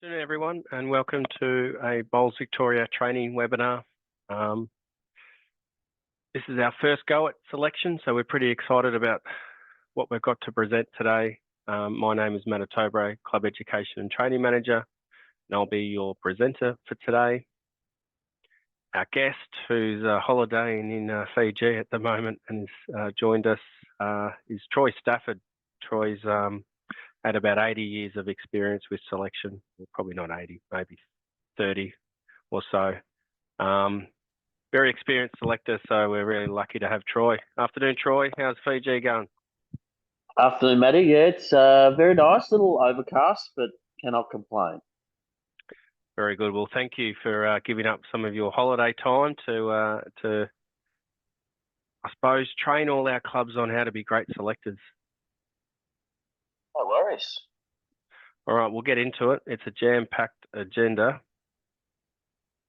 Good afternoon, everyone, and welcome to a Bowls Victoria training webinar. This is our first go at selection, so we're pretty excited about what we've got to present today. My name is Matt Otobre, Club Education and Training Manager, and I'll be your presenter for today. Our guest, who's holidaying in Fiji at the moment and has joined us, is Troy Stafford. Troy's had about 80 years of experience with selection, well, probably not 80, maybe 30 or so. Very experienced selector, so we're really lucky to have Troy. Afternoon, Troy. How's Fiji going? Afternoon, Matty. Yeah, it's very nice, little overcast, but cannot complain. Very good. Well, thank you for giving up some of your holiday time to, I suppose, train all our clubs on how to be great selectors. No worries. All right, we'll get into it. It's a jam-packed agenda.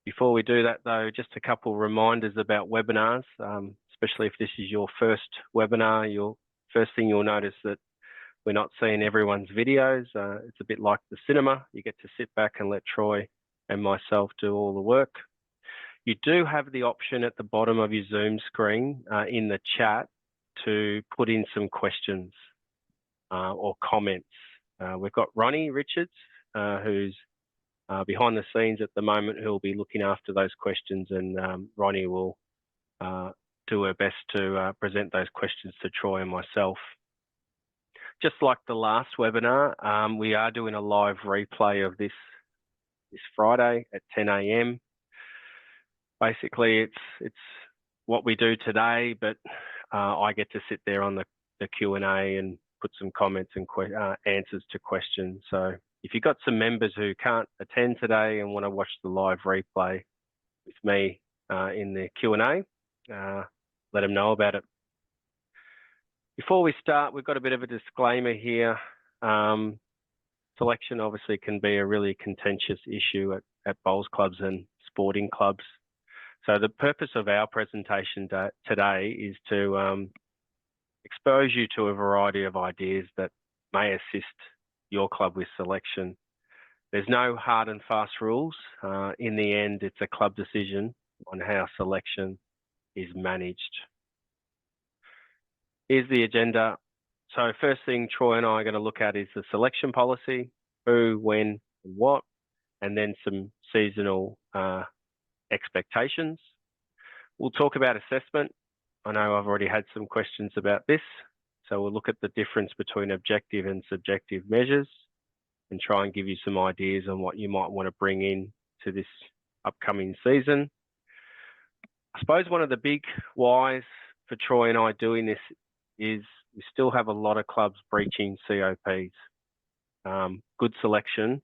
Before we do that, though, just a couple reminders about webinars, especially if this is your first webinar. First thing you'll notice that we're not seeing everyone's videos. It's a bit like the cinema. You get to sit back and let Troy and myself do all the work. You do have the option at the bottom of your Zoom screen in the chat to put in some questions or comments. We've got Ronnie Richards, who's behind the scenes at the moment, who'll be looking after those questions, and Ronnie will do her best to present those questions to Troy and myself. Just like the last webinar, we are doing a live replay of this Friday at 10 a.m. Basically, it's what we do today, but I get to sit there on the Q&A and put some comments and answers to questions. So if you've got some members who can't attend today and want to watch the live replay with me in the Q&A, let them know about it. Before we start, we've got a bit of a disclaimer here. Selection obviously can be a really contentious issue at bowls clubs and sporting clubs. So the purpose of our presentation today is to expose you to a variety of ideas that may assist your club with selection. There's no hard and fast rules. In the end, it's a club decision on how selection is managed. Here's the agenda. So first thing Troy and I are going to look at is the selection policy, who, when, and what, and then some seasonal expectations. We'll talk about assessment. I know I've already had some questions about this. So we'll look at the difference between objective and subjective measures and try and give you some ideas on what you might want to bring in to this upcoming season. I suppose one of the big whys for Troy and I doing this is we still have a lot of clubs breaching COPs. Good selection,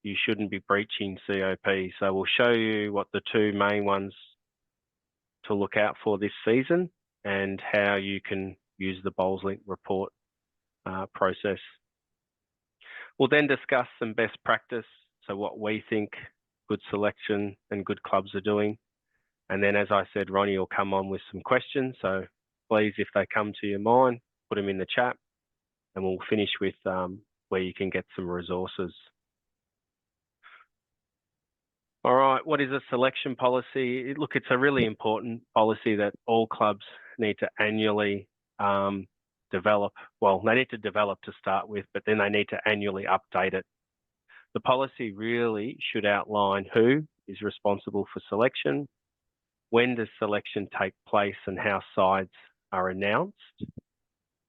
you shouldn't be breaching COP. So we'll show you what the two main ones to look out for this season and how you can use the BowlsLink report process. We'll then discuss some best practice, so what we think good selection and good clubs are doing. And then, as I said, Ronnie will come on with some questions. So please, if they come to your mind, put them in the chat, and we'll finish with where you can get some resources. All right, what is a selection policy? Look, it's a really important policy that all clubs need to annually develop. Well, they need to develop to start with, but then they need to annually update it. The policy really should outline who is responsible for selection, when does selection take place and how sides are announced,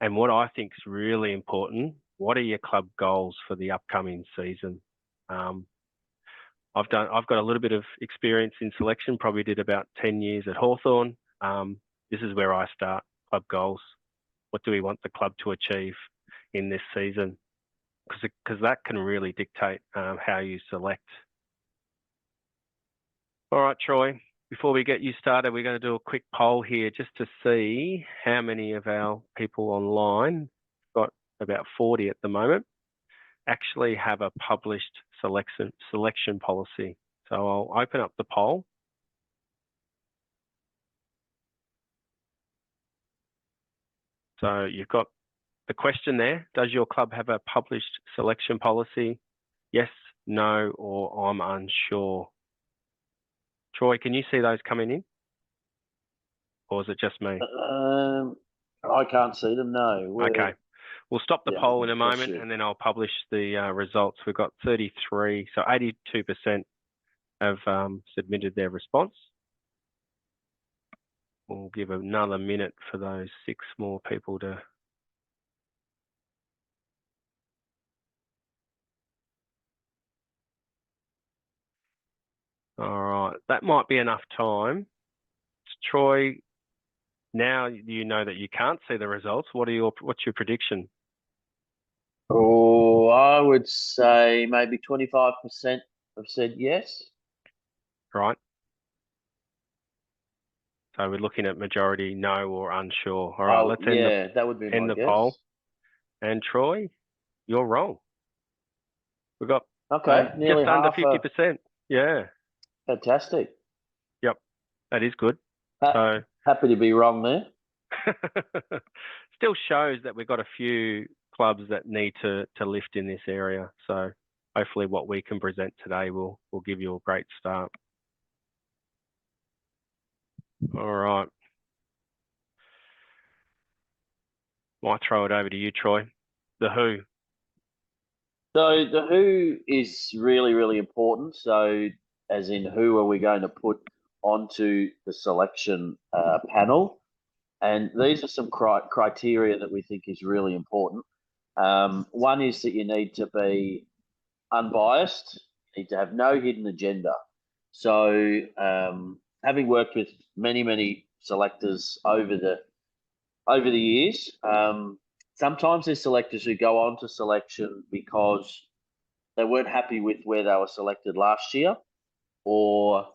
and what I think is really important, what are your club goals for the upcoming season? I've got a little bit of experience in selection, probably did about 10 years at Hawthorn. This is where I start, club goals. What do we want the club to achieve in this season? Because that can really dictate how you select. All right, Troy, before we get you started, we're going to do a quick poll here just to see how many of our people online, got about 40 at the moment, actually have a published selection policy. So I'll open up the poll. So you've got the question there, does your club have a published selection policy? Yes, no, or I'm unsure. Troy, can you see those coming in? Or is it just me? I can't see them, no. Okay. We'll stop the Yeah, poll in a bless moment you. and then I'll publish the results. We've got 33, so 82% have submitted their response. We'll give another minute for those 6 more people to... All right, that might be enough time. Troy, now you know that you can't see the results. What's your prediction? Oh, I would say maybe 25% have said yes. Right. So we're looking at majority no or unsure. All right, let's that would be end my the guess. poll. And Troy, you're wrong. We've got nearly just under half. 50%. Yeah. Fantastic. Yep, that is good. So happy to be wrong there. Still shows that we've got a few clubs that need to lift in this area. So hopefully what we can present today will give you a great start. All right. Might throw it over to you, Troy. The who. So the who is really, really important. So as in who are we going to put onto the selection panel? And these are some criteria that we think is really important. One is that you need to be unbiased. You need to have no hidden agenda. So having worked with many selectors over the years, sometimes there's selectors who go on to selection because they weren't happy with where they were selected last year, or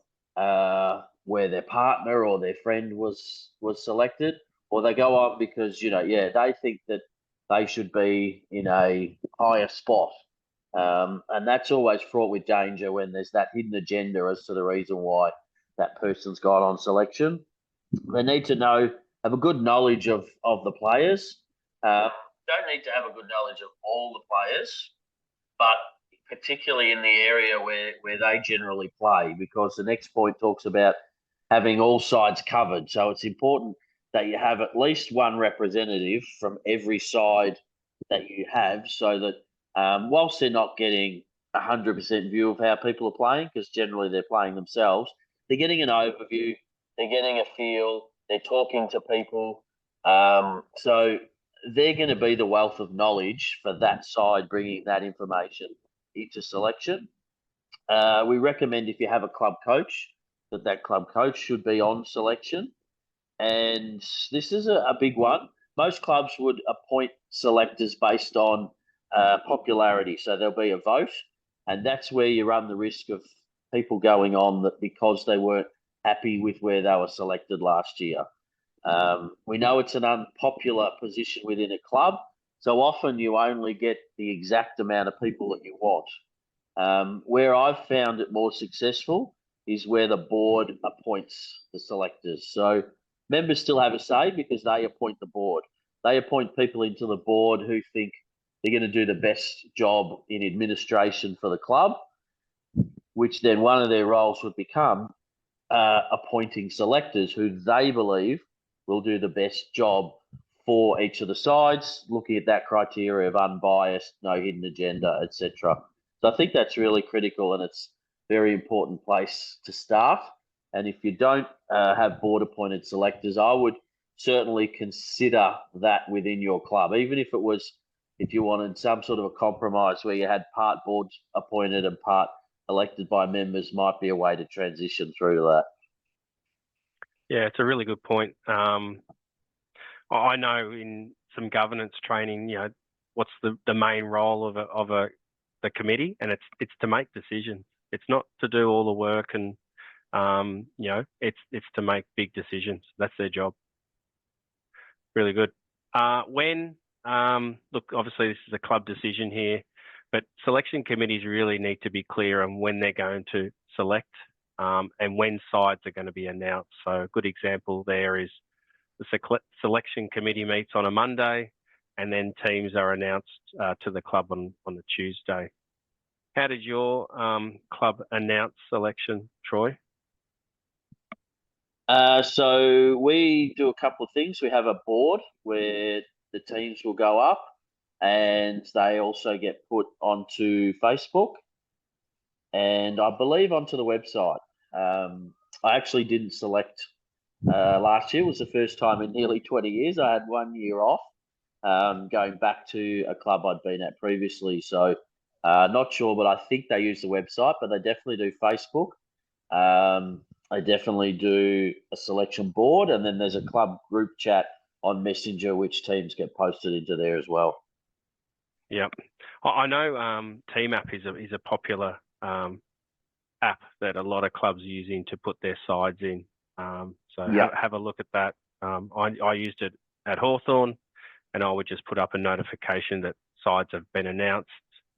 where their partner or their friend was selected, or they go on because they think that they should be in a higher spot, and that's always fraught with danger when there's that hidden agenda as to the reason why that person's gone on selection. They need to have a good knowledge of the players. Don't need to have a good knowledge of all the players, but particularly in the area where they generally play, because the next point talks about having all sides covered. So it's important that you have at least one representative from every side that you have, so that whilst they're not getting 100% view of how people are playing, because generally they're playing themselves, they're getting an overview, they're getting a feel, they're talking to people. So they're going to be the wealth of knowledge for that side, bringing that information into selection. We recommend, if you have a club coach, that club coach should be on selection. And this is a big one. Most clubs would appoint selectors based on popularity. So there'll be a vote, and that's where you run the risk of people going on that because they weren't happy with where they were selected last year. We know it's an unpopular position within a club, so often you only get the exact amount of people that you want. Where I've found it more successful is where the board appoints the selectors. So members still have a say because they appoint the board. They appoint people into the board who think they're going to do the best job in administration for the club, which then one of their roles would become appointing selectors who they believe will do the best job for each of the sides, looking at that criteria of unbiased, no hidden agenda, etc. So I think that's really critical, and it's a very important place to start. And if you don't have board-appointed selectors, I would certainly consider that within your club, even if you wanted some sort of a compromise where you had part board appointed and part elected by members, might be a way to transition through to that. Yeah, it's a really good point. I know in some governance training, what's the main role of the committee, and it's to make decisions. It's not to do all the work, and it's to make big decisions. That's their job. Really good. Look, obviously this is a club decision here, but selection committees really need to be clear on when they're going to select and when sides are going to be announced. So a good example there is the selection committee meets on a Monday, and then teams are announced to the club on the Tuesday. How did your club announce selection, Troy? So we do a couple of things. We have a board where the teams will go up, and they also get put onto Facebook, and I believe onto the website. I actually didn't select last year. It was the first time in nearly 20 years. I had 1 year off, going back to a club I'd been at previously. So not sure, but I think they use the website, but they definitely do Facebook. They definitely do a selection board, and then there's a club group chat on Messenger, which teams get posted into there as well. Yep. I know Team App is a popular app that a lot of clubs are using to put their sides in. So Yep. have a look at that. I used it at Hawthorn, and I would just put up a notification that sides have been announced.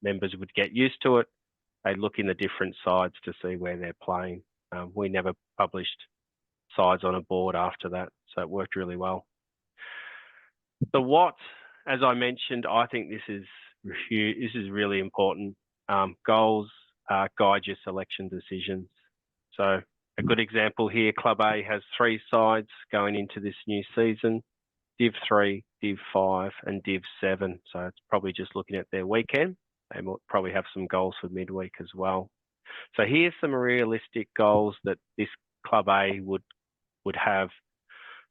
Members would get used to it. They look in the different sides to see where they're playing. We never published sides on a board after that, so it worked really well. The what, as I mentioned, I think this is really important. Goals guide your selection decisions. So a good example here, Club A has 3 sides going into this new season: Div 3, Div 5, and Div 7. So it's probably just looking at their weekend. They might probably have some goals for midweek as well. So here's some realistic goals that this Club A would have.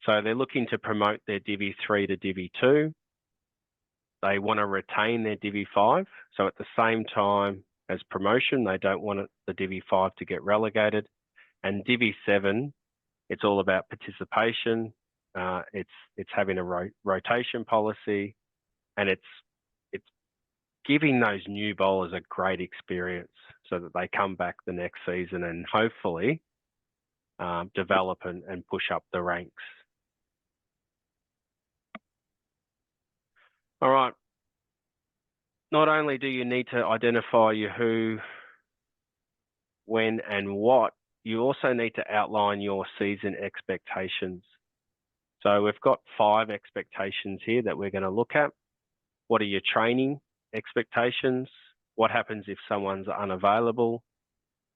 So they're looking to promote their Divi 3 to Divi 2. They want to retain their Divi 5. So at the same time as promotion, they don't want the Divi 5 to get relegated. And Divi 7, it's all about participation. It's having a rotation policy, and it's giving those new bowlers a great experience so that they come back the next season and hopefully develop and push up the ranks. All right. Not only do you need to identify your who, when, and what, you also need to outline your season expectations. So we've got 5 expectations here that we're going to look at. What are your training expectations? What happens if someone's unavailable?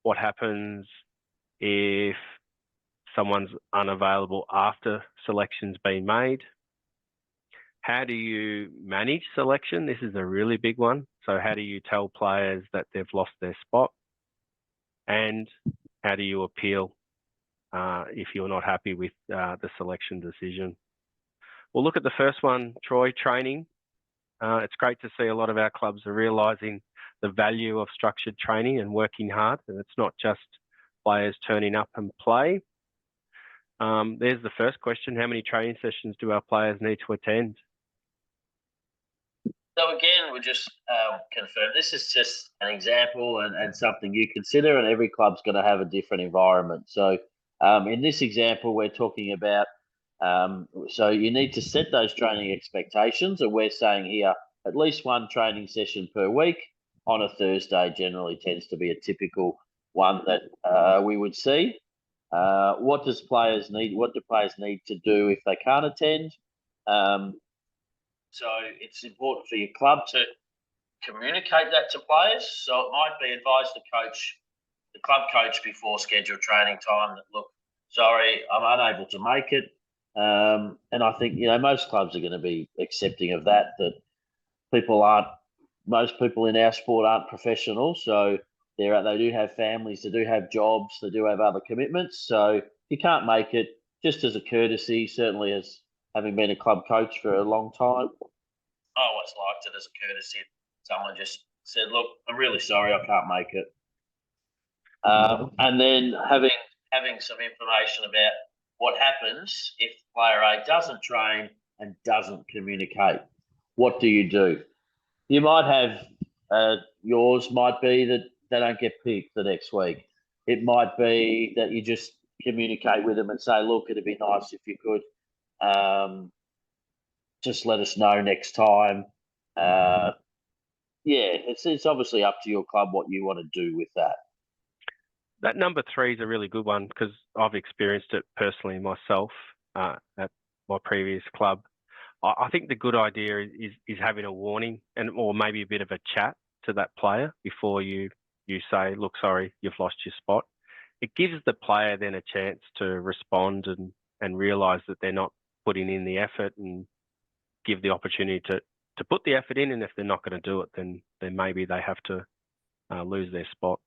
What happens if someone's unavailable after selection's been made? How do you manage selection? This is a really big one. So how do you tell players that they've lost their spot? And how do you appeal if you're not happy with the selection decision? We'll look at the first one, Troy, training. It's great to see a lot of our clubs are realising the value of structured training and working hard. And it's not just players turning up and play. There's the first question. How many training sessions do our players need to attend? So again, we'll just confirm this is just an example and something you consider, and every club's going to have a different environment. So in this example, we're talking about, so you need to set those training expectations, and we're saying here at least 1 training session per week on a Thursday generally tends to be a typical one that we would see. What do players need? What do players need to do if they can't attend? So it's important for your club to communicate that to players. So it might be advise the club coach before scheduled training time that, look, sorry, I'm unable to make it. And I think, most clubs are going to be accepting of that most people in our sport aren't professional. So they do have families, they do have jobs, they do have other commitments. So if you can't make it, just as a courtesy, certainly as having been a club coach for a long time, I always liked it as a courtesy. Someone just said, look, I'm really sorry, I can't make it. And then having some information about what happens if player A doesn't train and doesn't communicate. What do you do? You might have, yours might be that they don't get picked the next week. It might be that you just communicate with them and say, look, it'd be nice if you could just let us know next time. It's obviously up to your club what you want to do with that. That number 3 is a really good one because I've experienced it personally myself at my previous club. I think the good idea is having a warning or maybe a bit of a chat to that player before you you say, look, sorry, you've lost your spot. It gives the player then a chance to respond and realise that they're not putting in the effort, and give the opportunity to put the effort in. And if they're not going to do it, then maybe they have to lose their spot.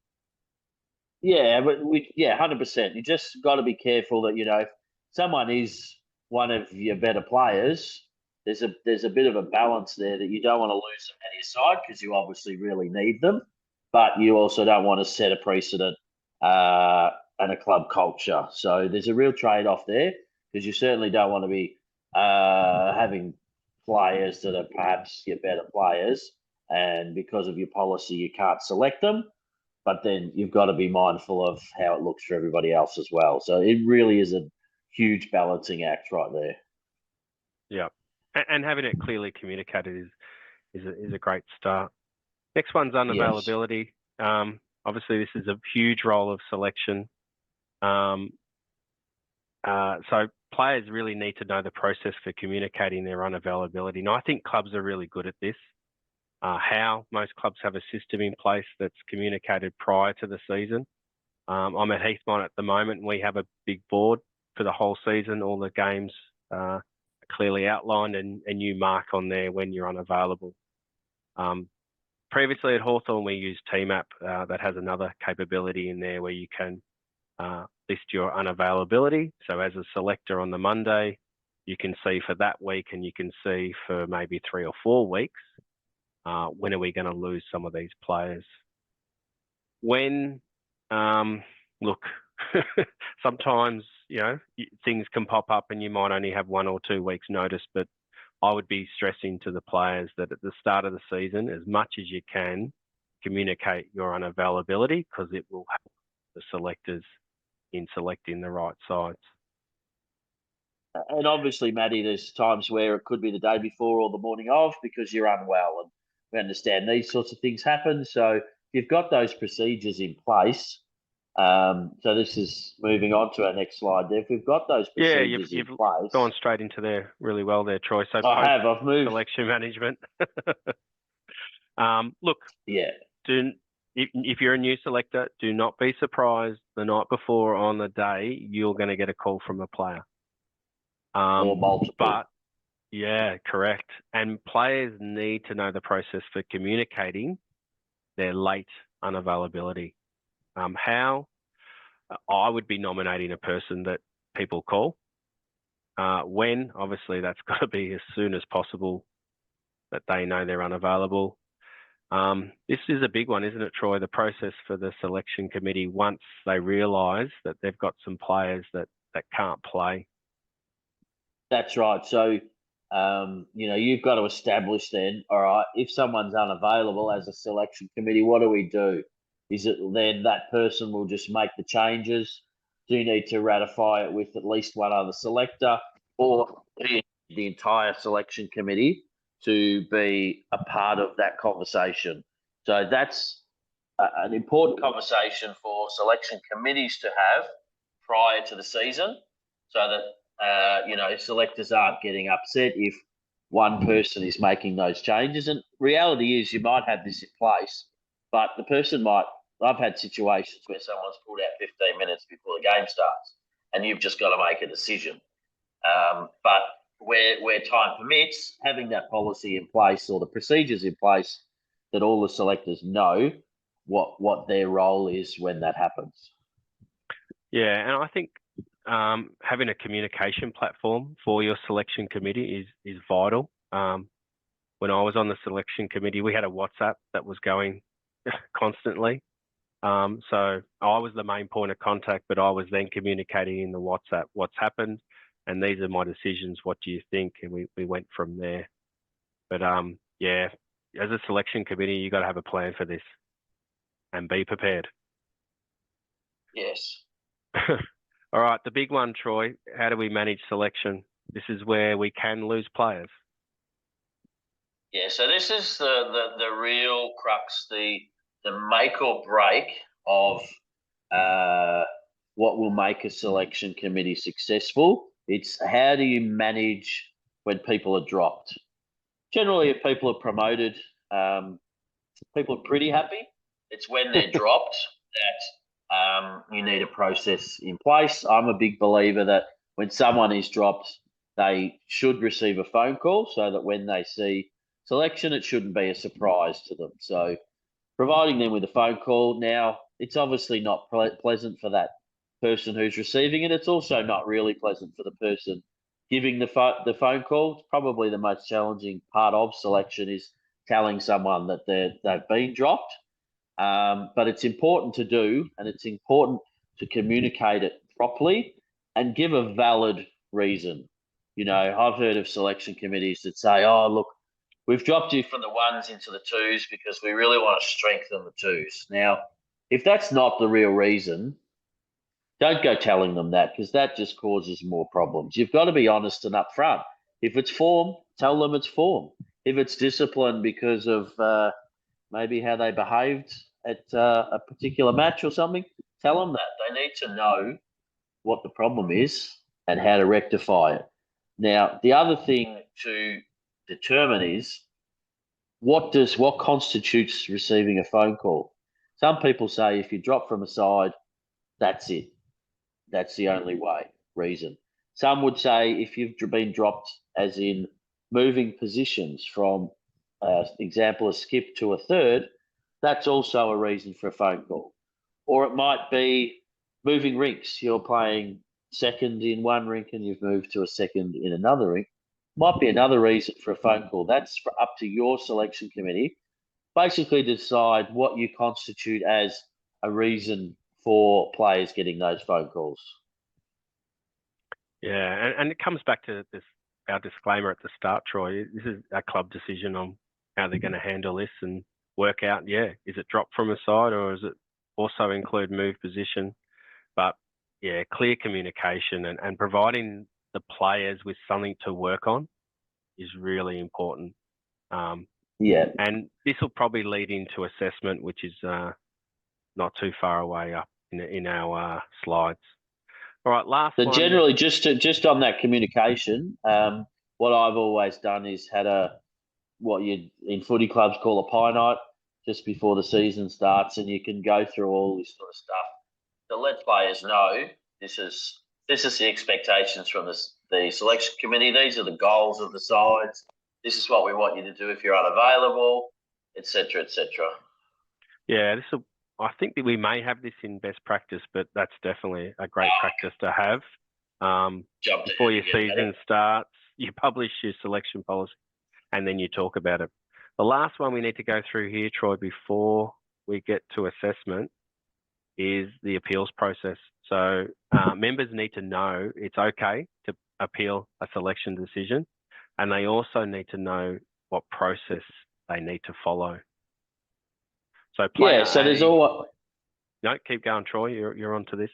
Yeah, but 100%. You just got to be careful that if someone is one of your better players, there's a bit of a balance there that you don't want to lose them out of your side because you obviously really need them, but you also don't want to set a precedent and a club culture. So there's a real trade off there because you certainly don't want to be having players that are perhaps your better players, and because of your policy, you can't select them. But then you've got to be mindful of how it looks for everybody else as well. So it really is a huge balancing act right there. Yeah, and having it clearly communicated is a great start. Next one's unavailability. Yes. Obviously, this is a huge role of selection. So players really need to know the process for communicating their unavailability. Now, I think clubs are really good at this. How most clubs have a system in place that's communicated prior to the season. I'm at Heathmont at the moment, and we have a big board for the whole season. All the games are clearly outlined, and you mark on there when you're unavailable. Previously at Hawthorn, we used TMAP that has another capability in there where you can list your unavailability. So as a selector on the Monday, you can see for that week, and you can see for maybe 3 or 4 weeks, when are we going to lose some of these players? When, look, sometimes, things can pop up and you might only have 1 or 2 weeks notice, but I would be stressing to the players that at the start of the season, as much as you can, communicate your unavailability, because it will help the selectors in selecting the right sides. And obviously, Matty, there's times where it could be the day before or the morning of because you're unwell, and we understand these sorts of things happen. So you've got those procedures in place. So this is moving on to our next slide there. If we've got those procedures you've in place. Gone straight into there really well there, Troy. So I've moved. Selection management. Look, yeah. If you're a new selector, do not be surprised the night before on the day you're going to get a call from a player. Or multiple. But yeah, correct. And players need to know the process for communicating their late unavailability. How I would be nominating a person that people call. When, obviously, that's got to be as soon as possible that they know they're unavailable. This is a big one, isn't it, Troy? The process for the selection committee once they realise that they've got some players that can't play. That's right. So, you've got to establish then, all right, if someone's unavailable as a selection committee, what do we do? Is it then that person will just make the changes? Do you need to ratify it with at least one other selector, or do you need the entire selection committee to be a part of that conversation? So that's an important conversation for selection committees to have prior to the season, so that selectors aren't getting upset if one person is making those changes. And reality is, you might have this in place, but the person might. I've had situations where someone's pulled out 15 minutes before the game starts, and you've just got to make a decision. But where time permits, having that policy in place or the procedures in place that all the selectors know what their role is when that happens. Yeah, and I think having a communication platform for your selection committee is vital. When I was on the selection committee, we had a WhatsApp that was going constantly. So I was the main point of contact, but I was then communicating in the WhatsApp what's happened, and these are my decisions. What do you think? And we went from there. But yeah, as a selection committee, you got to have a plan for this and be prepared. Yes. All right, the big one, Troy. How do we manage selection? This is where we can lose players. Yeah, so this is the real crux, the make or break of what will make a selection committee successful. It's how do you manage when people are dropped? Generally, if people are promoted, people are pretty happy. It's when they're dropped that you need a process in place. I'm a big believer that when someone is dropped, they should receive a phone call so that when they see selection, it shouldn't be a surprise to them. So providing them with a phone call. Now, it's obviously not pleasant for that person who's receiving it. It's also not really pleasant for the person giving the phone call. It's probably the most challenging part of selection is telling someone that they've been dropped. But it's important to do, and it's important to communicate it properly and give a valid reason. You know, I've heard of selection committees that say, "Oh, look, we've dropped you from the ones into the twos because we really want to strengthen the twos." Now, if that's not the real reason, don't go telling them that because that just causes more problems. You've got to be honest and upfront. If it's form, tell them it's form. If it's discipline because of maybe how they behaved at a particular match or something, tell them that. They need to know what the problem is and how to rectify it. Now, the other thing to determine is what constitutes receiving a phone call. Some people say if you drop from a side, that's it. That's the only way, reason. Some would say if you've been dropped, as in moving positions from, example, a skip to a third, that's also a reason for a phone call. Or it might be moving rinks. You're playing second in one rink and you've moved to a second in another rink. Might be another reason for a phone call. That's up to your selection committee. Basically, decide what you constitute as a reason for players getting those phone calls. Yeah, and it comes back to our disclaimer at the start, Troy. This is a club decision on how they're going to handle this and work out, is it drop from a side or is it also include move position? But yeah, clear communication and providing the players with something to work on is really important. Yeah. And this will probably lead into assessment, which is not too far away up in our slides. All right, last So one. generally, just on that communication, what I've always done is had what you in footy clubs call a pie night just before the season starts, and you can go through all this sort of stuff to let players know this is the expectations from the selection committee. These are the goals of the sides. This is what we want you to do if you're unavailable, etc., etc. Yeah, I think that we may have this in best practice, but that's definitely a great practice to have. Before your season starts, you publish your selection policy and then you talk about it. The last one we need to go through here, Troy, before we get to assessment is the appeals process. So members need to know it's okay to appeal a selection decision, and they also need to know what process they need to follow. So so there's all. No, keep going, Troy. You're onto this.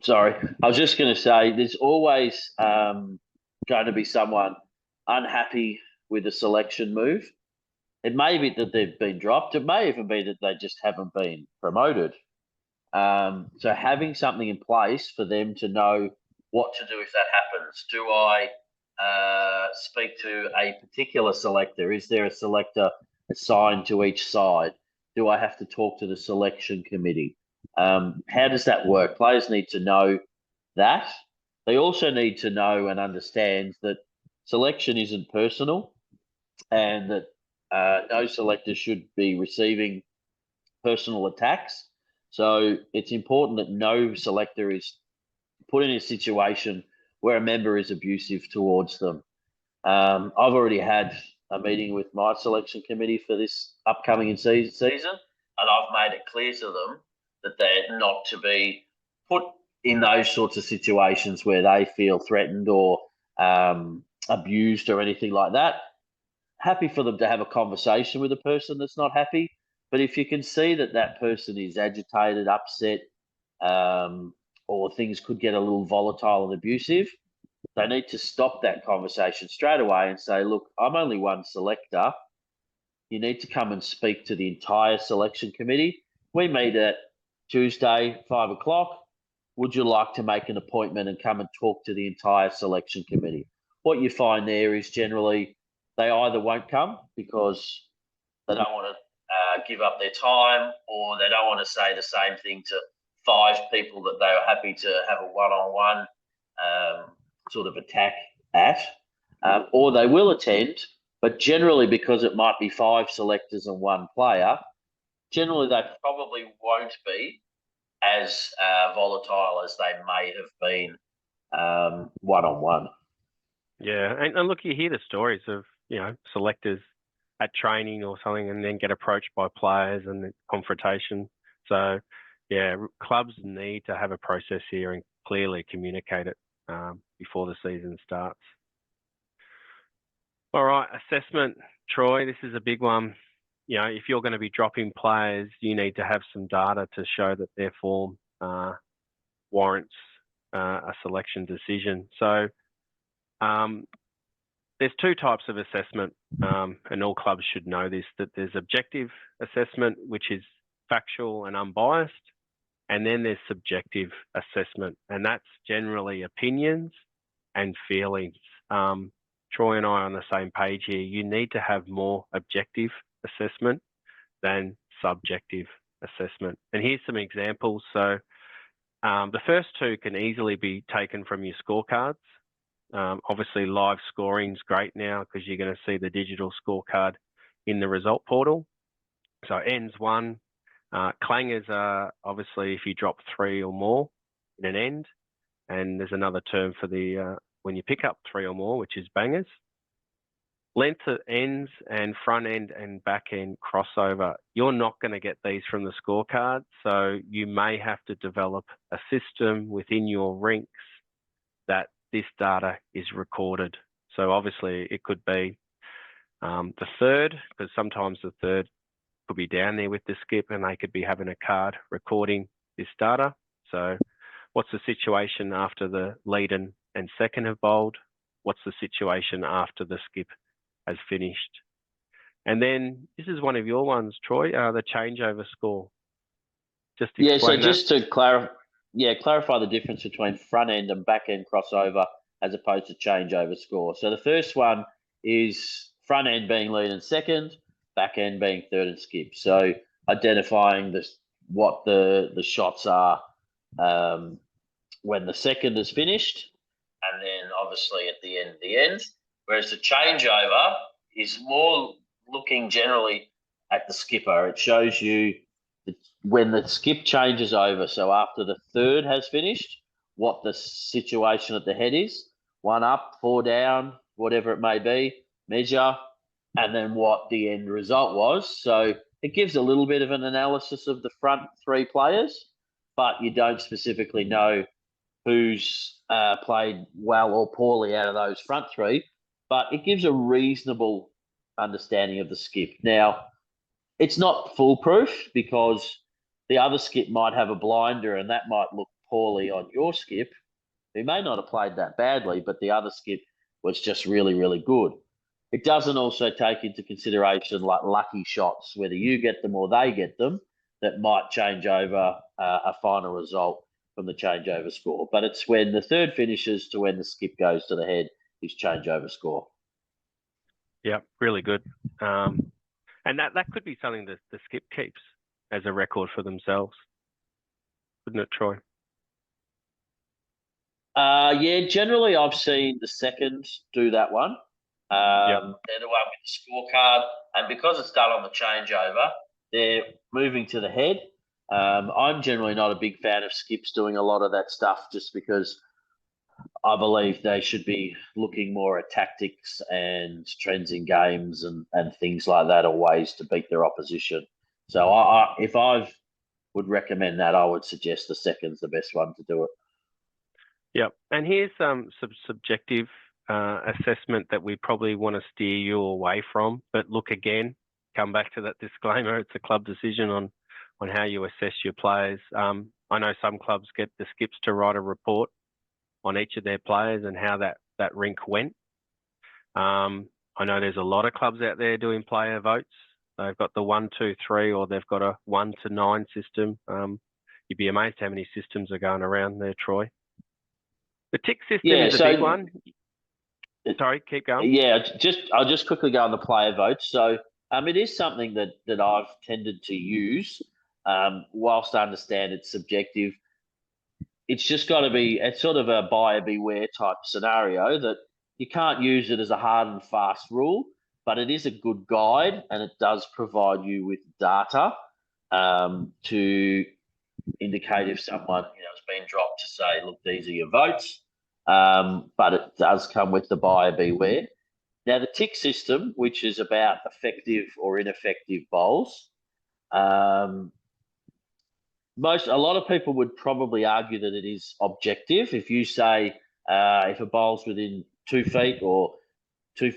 Sorry, I was just going to say there's always going to be someone unhappy with a selection move. It may be that they've been dropped. It may even be that they just haven't been promoted. So having something in place for them to know what to do if that happens. Do I speak to a particular selector? Is there a selector assigned to each side? Do I have to talk to the selection committee? How does that work? Players need to know that. They also need to know and understand that selection isn't personal and that no selector should be receiving personal attacks. So it's important that no selector is put in a situation where a member is abusive towards them. I've already had a meeting with my selection committee for this upcoming season, and I've made it clear to them that they're not to be put in those sorts of situations where they feel threatened or abused or anything like that. Happy for them to have a conversation with a person that's not happy, but if you can see that that person is agitated, upset, or things could get a little volatile and abusive, they need to stop that conversation straight away and say, look, I'm only one selector. You need to come and speak to the entire selection committee. We meet at Tuesday, 5 o'clock. Would you like to make an appointment and come and talk to the entire selection committee? What you find there is generally they either won't come because they don't want to give up their time, or they don't want to say the same thing to 5 people that they were happy to have a one-on-one sort of attack at, or they will attend, but generally because it might be 5 selectors and 1 player, generally they probably won't be as volatile as they may have been one-on-one. Yeah, and look, you hear the stories of, selectors at training or something and then get approached by players and the confrontation. So, yeah, clubs need to have a process here and clearly communicate it before the season starts. All right, assessment, Troy, this is a big one. If you're going to be dropping players, you need to have some data to show that their form warrants a selection decision. So there's 2 types of assessment, and all clubs should know this, that there's objective assessment, which is factual and unbiased, and then there's subjective assessment, and that's generally opinions and feelings. Troy and I are on the same page here. You need to have more objective assessment than subjective assessment. And here's some examples. So the first 2 can easily be taken from your scorecards. Obviously, live scoring is great now because you're going to see the digital scorecard in the result portal. So ends 1. Clangers are obviously if you drop 3 or more in an end. And there's another term for the when you pick up 3 or more, which is bangers. Length of ends and front end and back end crossover. You're not going to get these from the scorecard. So you may have to develop a system within your rinks that this data is recorded. So obviously it could be the third, because sometimes the third could be down there with the skip and they could be having a card recording this data. So what's the situation after the lead and second have bowled? What's the situation after the skip has finished? And then this is one of your ones, Troy, the changeover score. Just explain just to clarify the difference between front end and back end crossover as opposed to changeover score. So the first one is front end being lead and second, back end being third and skip. So identifying what the shots are when the second is finished, and then obviously at the end. Whereas the changeover is more looking generally at the skipper. It shows you when the skip changes over, so after the third has finished, what the situation at the head is, 1 up, 4 down, whatever it may be, measure, and then what the end result was. So it gives a little bit of an analysis of the front 3 players, but you don't specifically know who's played well or poorly out of those front 3, but it gives a reasonable understanding of the skip. Now, it's not foolproof because the other skip might have a blinder and that might look poorly on your skip, who may not have played that badly, but the other skip was just really, really good. It doesn't also take into consideration like lucky shots, whether you get them or they get them, that might change over a final result from the changeover score. But it's when the third finishes to when the skip goes to the head is changeover score. Yeah, really good. And that could be something that the skip keeps as a record for themselves, wouldn't it, Troy? Generally I've seen the seconds do that one. They're the one with the scorecard, and because it's done on the changeover, they're moving to the head. I'm generally not a big fan of skips doing a lot of that stuff just because I believe they should be looking more at tactics and trends in games and things like that, or ways to beat their opposition. So if I would recommend that, I would suggest the second's the best one to do it. Yep. And here's some subjective assessment that we probably want to steer you away from. But look, again, come back to that disclaimer. It's a club decision on how you assess your players. I know some clubs get the skips to write a report on each of their players and how that rink went. I know there's a lot of clubs out there doing player votes. They've got the 1, 2, 3, or they've got a 1 to 9 system. You'd be amazed how many systems are going around there, Troy. The tick system is a big one. Sorry, keep going. Yeah, I'll just quickly go on the player votes. So It is something that I've tended to use. Whilst I understand it's subjective, it's just got to be, it's sort of a buyer beware type scenario that you can't use it as a hard and fast rule, but it is a good guide and it does provide you with data to indicate if someone has been dropped to say, look, these are your votes. But it does come with the buyer beware. Now, the tick system, which is about effective or ineffective bowls, a lot of people would probably argue that it is objective. If you say if a bowl's within 2 feet or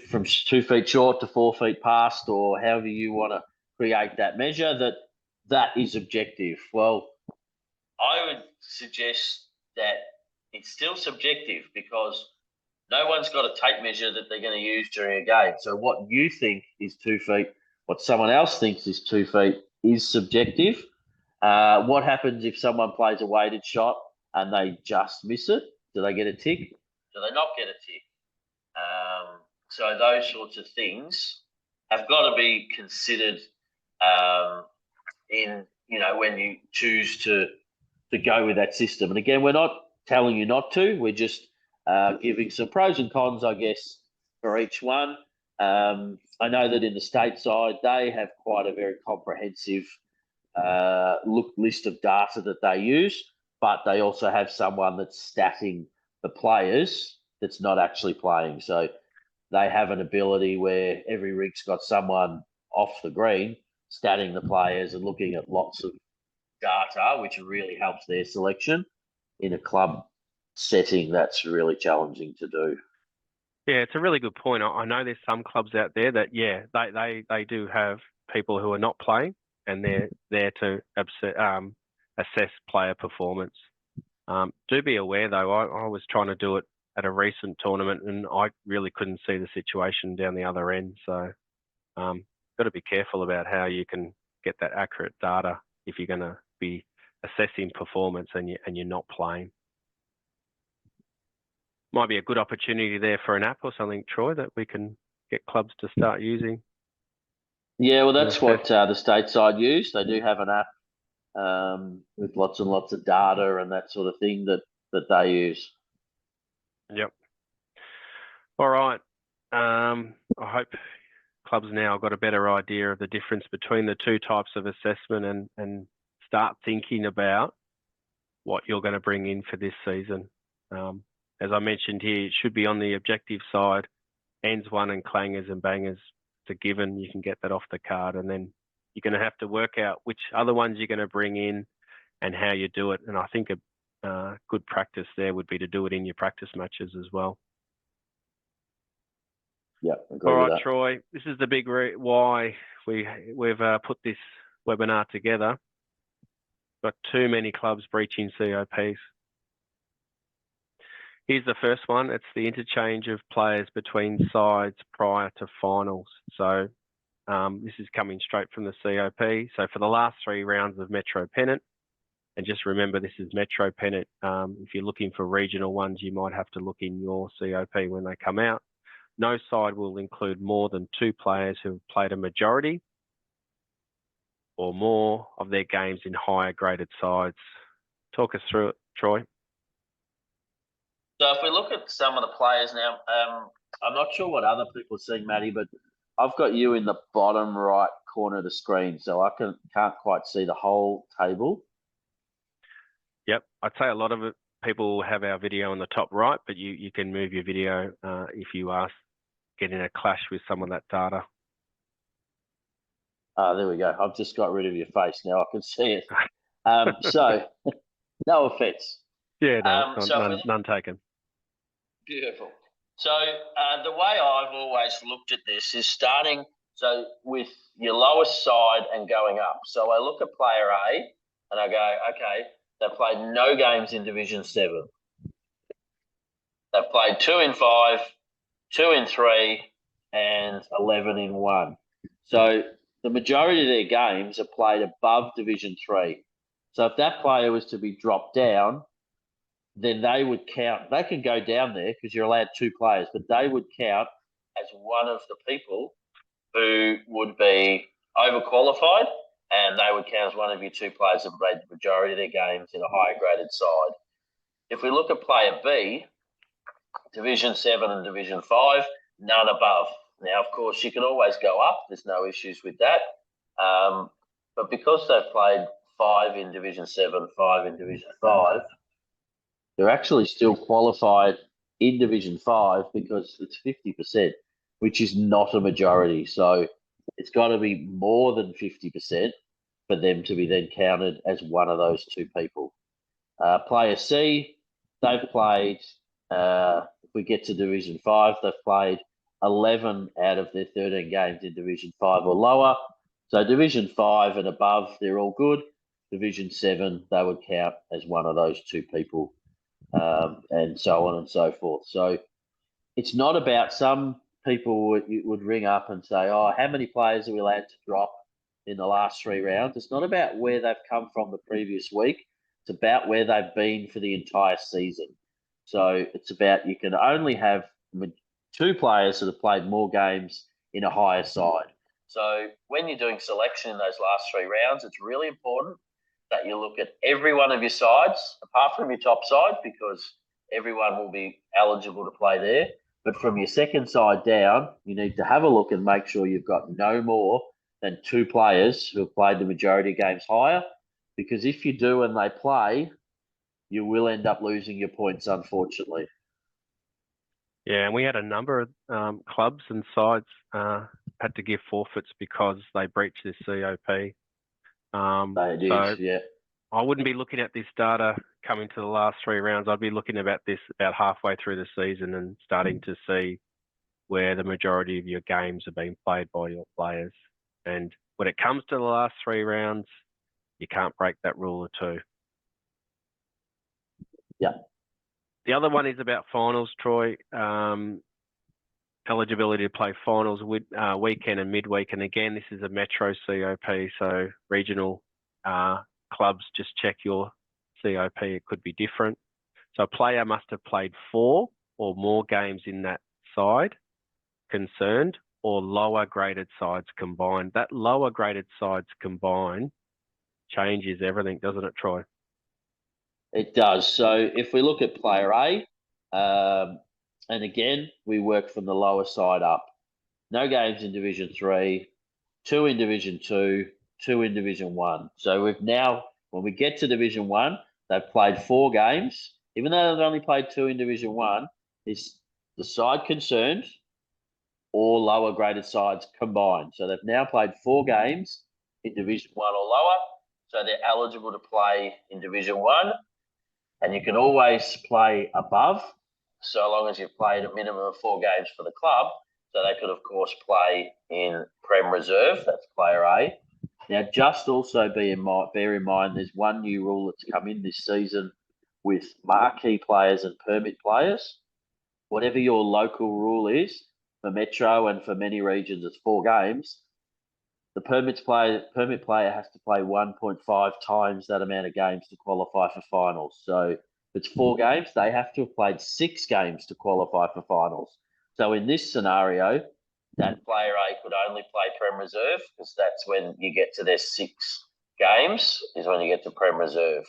from 2 feet short to 4 feet past, or however you want to create that measure, that is objective. Well, I would suggest that it's still subjective because no one's got a tape measure that they're going to use during a game. So what you think is 2 feet, what someone else thinks is 2 feet is subjective. What happens if someone plays a weighted shot and they just miss it? Do they get a tick? Do they not get a tick? So those sorts of things have got to be considered in when you choose to go with that system. And again, we're not telling you not to. We're just giving some pros and cons, I guess, for each one. I know that in the stateside, they have quite a very comprehensive list of data that they use, but they also have someone that's statting the players that's not actually playing. So they have an ability where every rig's got someone off the green statting the players and looking at lots of data, which really helps their selection. In a club setting, that's really challenging to do. Yeah, it's a really good point. I know there's some clubs out there that, they do have people who are not playing and they're there to assess player performance. Do be aware, though, I was trying to do it at a recent tournament and I really couldn't see the situation down the other end. So got to be careful about how you can get that accurate data if you're going to be assessing performance and you're not playing. Might be a good opportunity there for an app or something, Troy, that we can get clubs to start using. Yeah, well, that's what the stateside use. They do have an app with lots and lots of data and that sort of thing that they use. Yep. All right. I hope clubs now got a better idea of the difference between the two types of assessment and start thinking about what you're going to bring in for this season. As I mentioned here, it should be on the objective side. Ends one and clangers and bangers, it's a given. You can get that off the card, and then you're going to have to work out which other ones you're going to bring in and how you do it. And I think a good practice there would be to do it in your practice matches as well. Yeah, agree all with right, that. Troy. This is the big why we've put this webinar together. Got too many clubs breaching COPs. Here's the first one. It's the interchange of players between sides prior to finals. So this is coming straight from the COP. So for the last 3 rounds of Metro Pennant, and just remember this is Metro Pennant. If you're looking for regional ones, you might have to look in your COP when they come out. No side will include more than 2 players who have played a majority or more of their games in higher graded sides. Talk us through it, Troy. So if we look at some of the players now, I'm not sure what other people are seeing, Matty, but I've got you in the bottom right corner of the screen, so I can't quite see the whole table. Yep, I'd say a lot of it, people have our video on the top right, but you can move your video if you are getting a clash with some of that data. There we go. I've just got rid of your face now. I can see it. So, no offence. Yeah, none taken. Beautiful. So the way I've always looked at this is starting with your lowest side and going up. So I look at player A and I go, okay, they've played no games in Division 7. They've played 2 in 5, 2 in 3, and 11 in 1. So the majority of their games are played above Division 3. So if that player was to be dropped down, then they would count. They can go down there because you're allowed 2 players, but they would count as one of the people who would be overqualified, and they would count as one of your 2 players that played the majority of their games in a higher graded side. If we look at player B, Division 7 and Division 5, none above. Now, of course, you can always go up. There's no issues with that. But because they've played 5 in Division 7, 5 in Division 5, they're actually still qualified in Division 5 because it's 50%, which is not a majority. So it's got to be more than 50% for them to be then counted as one of those 2 people. Player C, they've played, if we get to Division 5, they've played 11 out of their 13 games in Division 5 or lower. So Division 5 and above, they're all good. Division 7, they would count as one of those 2 people, and so on and so forth. So it's not about, some people would ring up and say, oh, how many players are we allowed to drop in the last 3 rounds? It's not about where they've come from the previous week. It's about where they've been for the entire season. So it's about, you can only have 2 players that have played more games in a higher side. So when you're doing selection in those last 3 rounds, it's really important that you look at every one of your sides, apart from your top side, because everyone will be eligible to play there. But from your second side down, you need to have a look and make sure you've got no more than 2 players who have played the majority of games higher. Because if you do and they play, you will end up losing your points, unfortunately. Yeah, and we had a number of clubs and sides had to give forfeits because they breached this COP. They did, so yeah. I wouldn't be looking at this data coming to the last 3 rounds. I'd be looking about this about halfway through the season and starting to see where the majority of your games are being played by your players. And when it comes to the last 3 rounds, you can't break that rule of 2. Yeah. The other one is about finals, Troy. Eligibility to play finals with weekend and midweek. And again, this is a Metro COP, so regional clubs, just check your COP. It could be different. So a player must have played 4 or more games in that side concerned, or lower graded sides combined. That lower graded sides combined changes everything, doesn't it, Troy? It does. So if we look at player A, and again, we work from the lower side up. No games in Division 3, 2 in Division 2, 2 in Division 1. So we've now, when we get to Division 1, they've played 4 games. Even though they've only played 2 in Division 1, is the side concerned or lower graded sides combined. So they've now played 4 games in Division 1 or lower. So they're eligible to play in Division 1. And you can always play above, so long as you've played a minimum of 4 games for the club. So they could, of course, play in Prem Reserve. That's player A. Now, just also bear in mind, there's one new rule that's come in this season with marquee players and permit players. Whatever your local rule is for Metro and for many regions, it's 4 games. The permit player has to play 1.5 times that amount of games to qualify for finals. So if it's 4 games, they have to have played 6 games to qualify for finals. So in this scenario, that player A could only play Prem Reserve, because that's when you get to their 6 games, is when you get to Prem Reserve.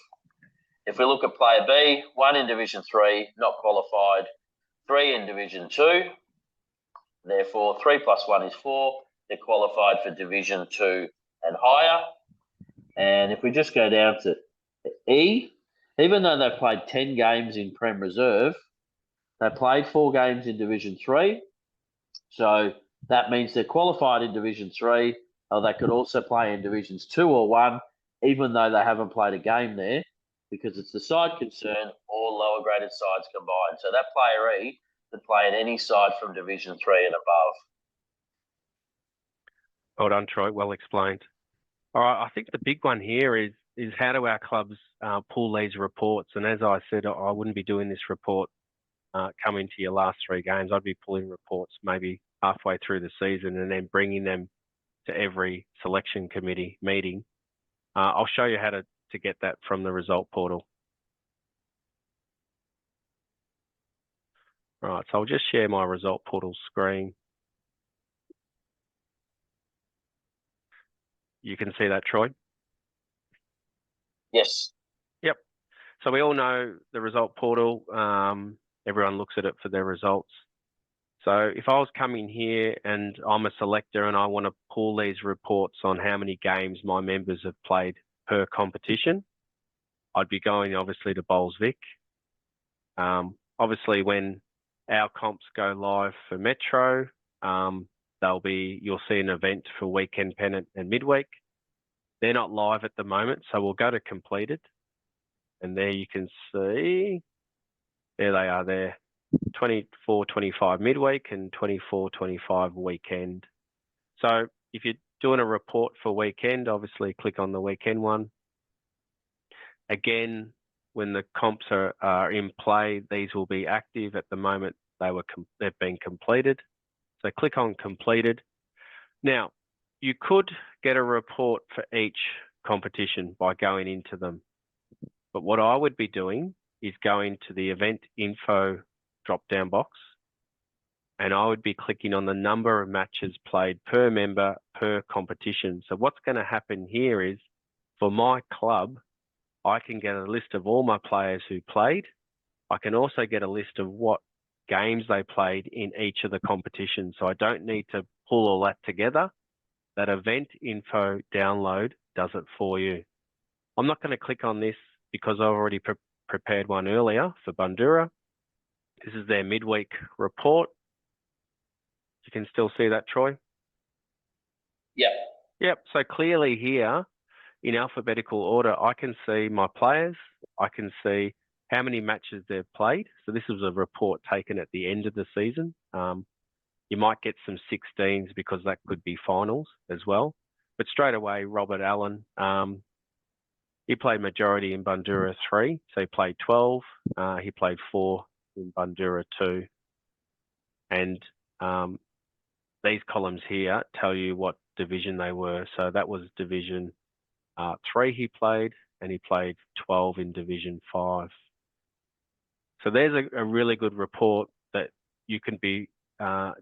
If we look at player B, 1 in Division 3, not qualified, 3 in Division 2. Therefore, 3 plus 1 is 4. They're qualified for Division 2 and higher. And if we just go down to E, even though they've played 10 games in Prem Reserve, they played 4 games in Division 3. So that means they're qualified in Division 3, or they could also play in Divisions 2 or 1, even though they haven't played a game there, because it's the side concern or lower graded sides combined. So that player E could play in any side from Division 3 and above. Well done, Troy. Well explained. All right, I think the big one here is how do our clubs pull these reports? And as I said, I wouldn't be doing this report coming to your last 3 games. I'd be pulling reports maybe halfway through the season and then bringing them to every selection committee meeting. I'll show you how to get that from the result portal. Right, so I'll just share my result portal screen. You can see that, Troy? Yes. Yep. So we all know the result portal. Everyone looks at it for their results. So if I was coming here and I'm a selector and I want to pull these reports on how many games my members have played per competition, I'd be going obviously to Bowls Vic. Obviously when our comps go live for Metro, you'll see an event for weekend pennant and midweek. They're not live at the moment, so we'll go to completed. And there you can see, there they are there, 24-25 midweek and 24-25 weekend. So if you're doing a report for weekend, obviously click on the weekend one. Again, when the comps are in play, these will be active. At the moment, they've been completed. So click on completed. Now, you could get a report for each competition by going into them. But what I would be doing is going to the event info drop-down box, and I would be clicking on the number of matches played per member per competition. So what's going to happen here is, for my club, I can get a list of all my players who played. I can also get a list of what games they played in each of the competitions. So I don't need to pull all that together. That event info download does it for you. I'm not going to click on this because I've already prepared one earlier for Bundoora. This is their midweek report. You can still see that, Troy? Yep. Yep. So clearly here, in alphabetical order, I can see my players. I can see how many matches they've played. So this was a report taken at the end of the season. You might get some 16s because that could be finals as well. But straight away, Robert Allen, he played majority in Bundoora 3. So he played 12. He played 4 in Bundoora 2. And these columns here tell you what division they were. So that was Division 3 he played, and he played 12 in Division 5. So there's a really good report that you can be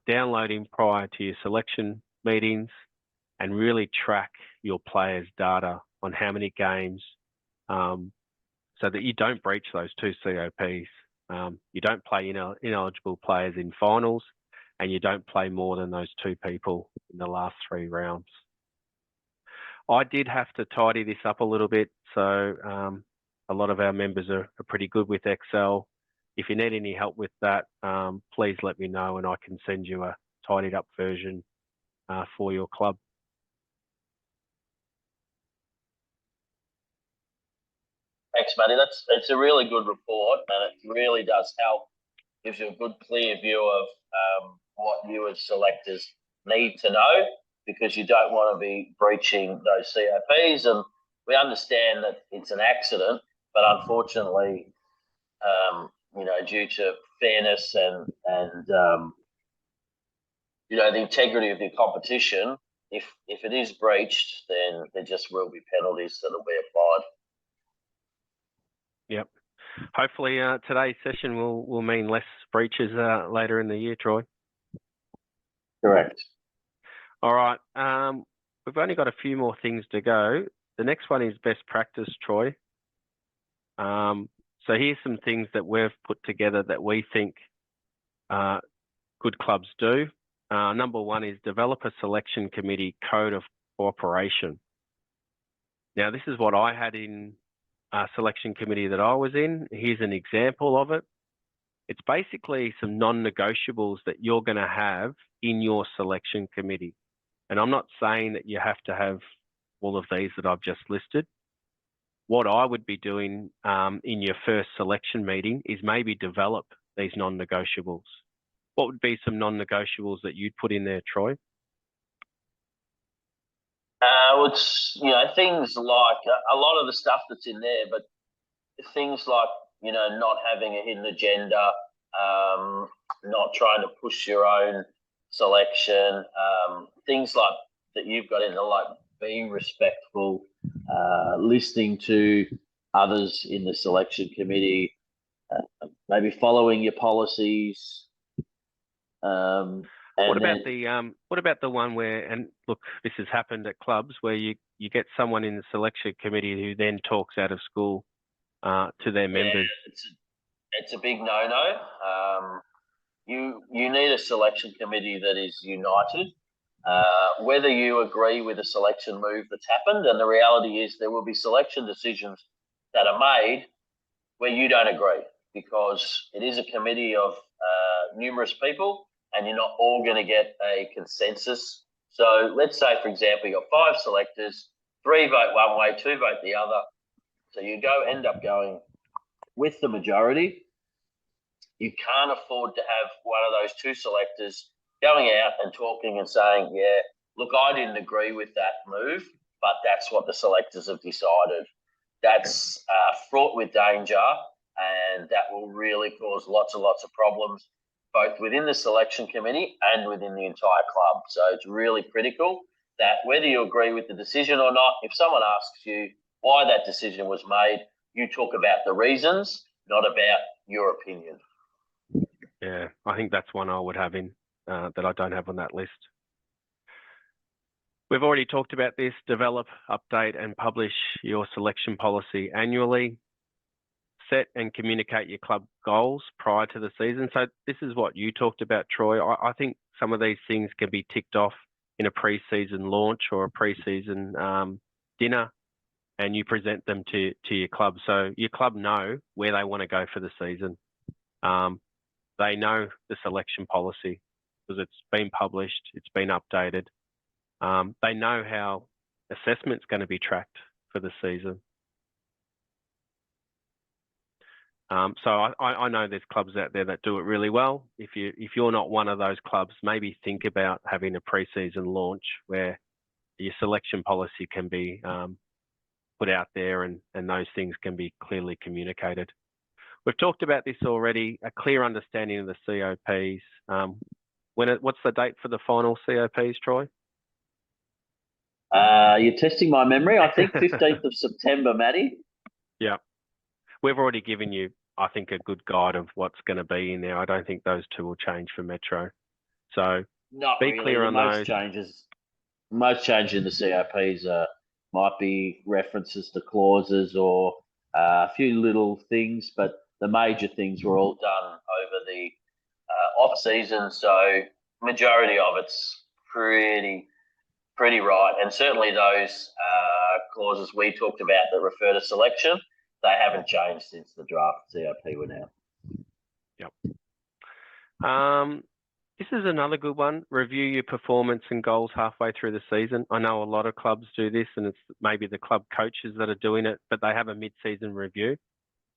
downloading prior to your selection meetings and really track your players' data on how many games, so that you don't breach those 2 COPs. You don't play ineligible players in finals, and you don't play more than those 2 people in the last 3 rounds. I did have to tidy this up a little bit, so a lot of our members are pretty good with Excel. If you need any help with that, please let me know and I can send you a tidied up version for your club. Thanks, Matty. It's a really good report, and it really does help. Gives you a good, clear view of what you as selectors need to know, because you don't want to be breaching those COPs. And we understand that it's an accident, but unfortunately, due to fairness and the integrity of the competition, if it is breached, then there just will be penalties that will be applied. Yep. Hopefully today's session will mean less breaches later in the year, Troy. Correct. All right. We've only got a few more things to go. The next one is best practice, Troy. So here's some things that we've put together that we think good clubs do. Number one is develop a selection committee code of cooperation. Now, this is what I had in a selection committee that I was in. Here's an example of it. It's basically some non-negotiables that you're going to have in your selection committee. And I'm not saying that you have to have all of these that I've just listed. What I would be doing in your first selection meeting is maybe develop these non-negotiables. What would be some non-negotiables that you'd put in there, Troy? It's things like a lot of the stuff that's in there, but things like not having a hidden agenda, not trying to push your own selection, things like that you've got in there, like being respectful, listening to others in the selection committee, maybe following your policies. And What about then, what about the one where, and look, this has happened at clubs where you get someone in the selection committee who then talks out of school to their members. it's a big no-no. You need a selection committee that is united. Whether you agree with the selection move that's happened, and the reality is there will be selection decisions that are made where you don't agree, because it is a committee of numerous people and you're not all going to get a consensus. So let's say, for example, you've got 5 selectors, 3 vote one way, 2 vote the other. So you end up going with the majority. You can't afford to have one of those 2 selectors going out and talking and saying, yeah, look, I didn't agree with that move, but that's what the selectors have decided. That's fraught with danger, and that will really cause lots and lots of problems, both within the selection committee and within the entire club. So it's really critical that whether you agree with the decision or not, if someone asks you why that decision was made, you talk about the reasons, not about your opinion. Yeah, I think that's one I would have in that I don't have on that list. We've already talked about this. Develop, update, and publish your selection policy annually. Set and communicate your club goals prior to the season. So this is what you talked about, Troy. I think some of these things can be ticked off in a pre-season launch or a pre-season dinner, and you present them to your club. So your club know where they want to go for the season. They know the selection policy because it's been published, it's been updated. They know how assessment's going to be tracked for the season. So I know there's clubs out there that do it really well. If you're not one of those clubs, maybe think about having a pre-season launch where your selection policy can be put out there and those things can be clearly communicated. We've talked about this already, a clear understanding of the COPs. What's the date for the final COPs, Troy? You're testing my memory. I think 15th of September, Matty. Yeah. We've already given you, I think, a good guide of what's going to be in there. I don't think those 2 will change for Metro. So Not be really. clear on those. Most changes in the COPs might be references to clauses or a few little things, but the major things were all done over the off season. So majority of it's pretty right, and certainly those clauses we talked about that refer to selection, they haven't changed since the draft COP went out. Yep. This is another good one. Review your performance and goals halfway through the season. I know a lot of clubs do this, and it's maybe the club coaches that are doing it, but they have a mid-season review.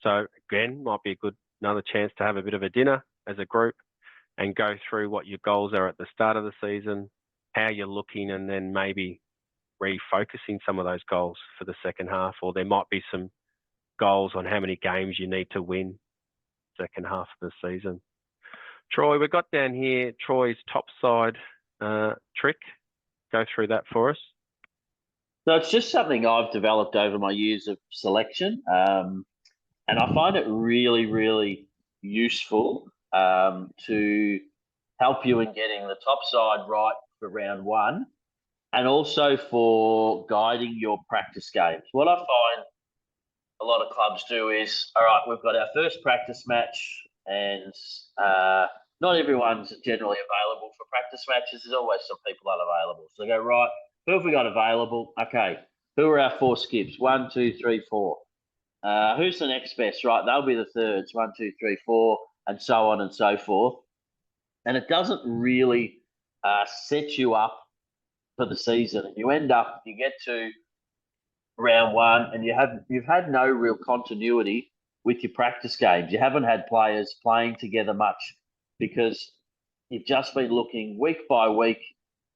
So again, might be another chance to have a bit of a dinner as a group and go through what your goals are at the start of the season, how you're looking, and then maybe refocusing some of those goals for the second half, or there might be some goals on how many games you need to win second half of the season. Troy, we've got down here Troy's top side trick. Go through that for us. So it's just something I've developed over my years of selection, and I find it really, really useful to help you in getting the top side right for round 1, and also for guiding your practice games. What I find a lot of clubs do is, all right, we've got our first practice match, and not everyone's generally available for practice matches. There's always some people unavailable. So they go, right, who have we got available? Okay, who are our 4 skips? 1, 2, 3, 4. Who's the next best? Right, they'll be the thirds. 1, 2, 3, 4, and so on and so forth. And it doesn't really set you up for the season. And you get to round 1, and you've had no real continuity with your practice games. You haven't had players playing together much because you've just been looking week by week,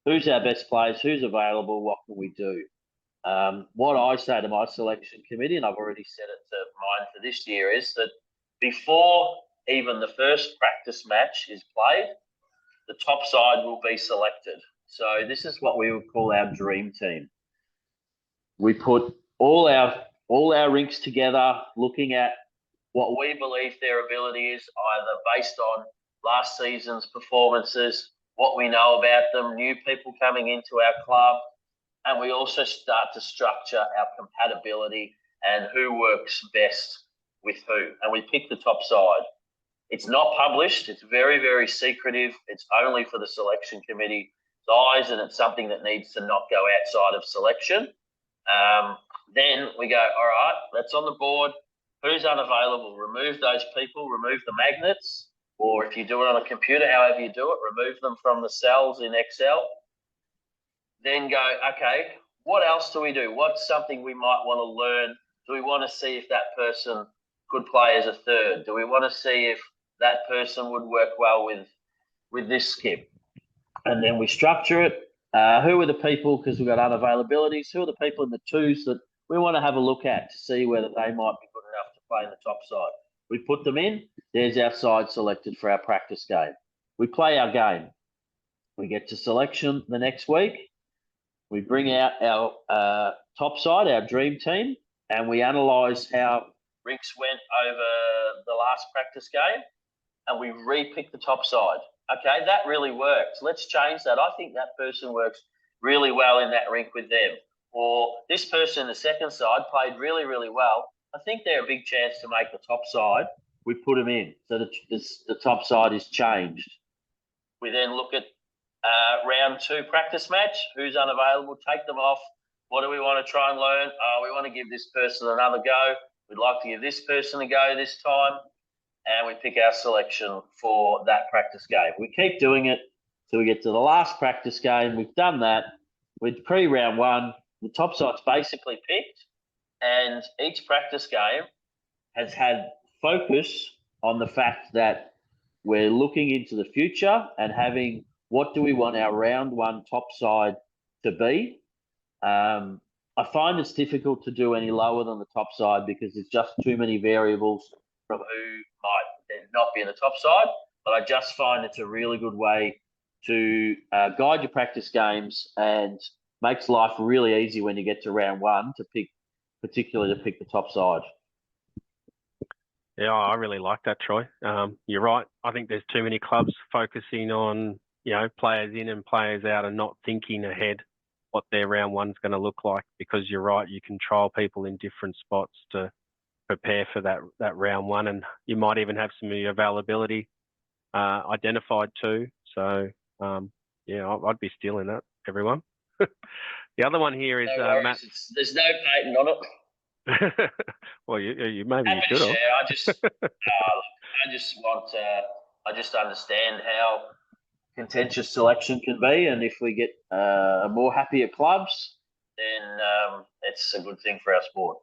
who's our best players, who's available, what can we do? What I say to my selection committee, and I've already said it to mine for this year, is that before even the first practice match is played, the top side will be selected. So this is what we would call our dream team. We put all our rinks together, looking at what we believe their ability is, either based on last season's performances what we know about them, new people coming into our club, and we also start to structure our compatibility and who works best with who. And we pick the top side. It's not published. It's very, very secretive. It's only for the selection committee's eyes, and it's something that needs to not go outside of selection. Then we go, all right, that's on the board. Who's unavailable? Remove those people, remove the magnets, or if you do it on a computer, however you do it, remove them from the cells in Excel. Then go, okay, what else do we do? What's something we might want to learn? Do we want to see if that person could play as a third? Do we want to see if that person would work well with this skip? And then we structure it. Who are the people, because we've got unavailabilities, who are the people in the twos that we want to have a look at to see whether they might be good enough to play in the top side? We put them in. There's our side selected for our practice game. We play our game. We get to selection the next week. We bring out our top side, our dream team, and we analyse how rinks went over the last practice game, and we re-pick the top side. Okay, that really works. Let's change that. I think that person works really well in that rink with them. Or this person in the second side played really, really well. I think they're a big chance to make the top side. We put them in. So the top side is changed. We then look at round 2 practice match. Who's unavailable? Take them off. What do we want to try and learn? We want to give this person another go. We'd like to give this person a go this time. And we pick our selection for that practice game. We keep doing it till we get to the last practice game. We've done that. With pre-round 1, the top side's basically picked, and each practice game has had focus on the fact that we're looking into the future and having what do we want our round 1 top side to be. I find it's difficult to do any lower than the top side because there's just too many variables from who might then not be in the top side. But I just find it's a really good way to guide your practice games and makes life really easy when you get to round 1 to pick, particularly to pick the top side. Yeah, I really like that, Troy. You're right. I think there's too many clubs focusing on, players in and players out and not thinking ahead what their round 1's going to look like, because you're right, you can trial people in different spots to prepare for that round 1, and you might even have some of your availability identified too. So, I'd be stealing that, everyone. The other one here is Matt. There's no patent on it. Well, you maybe you should have. I just understand how contentious selection can be, and if we get more happier clubs, then it's a good thing for our sport.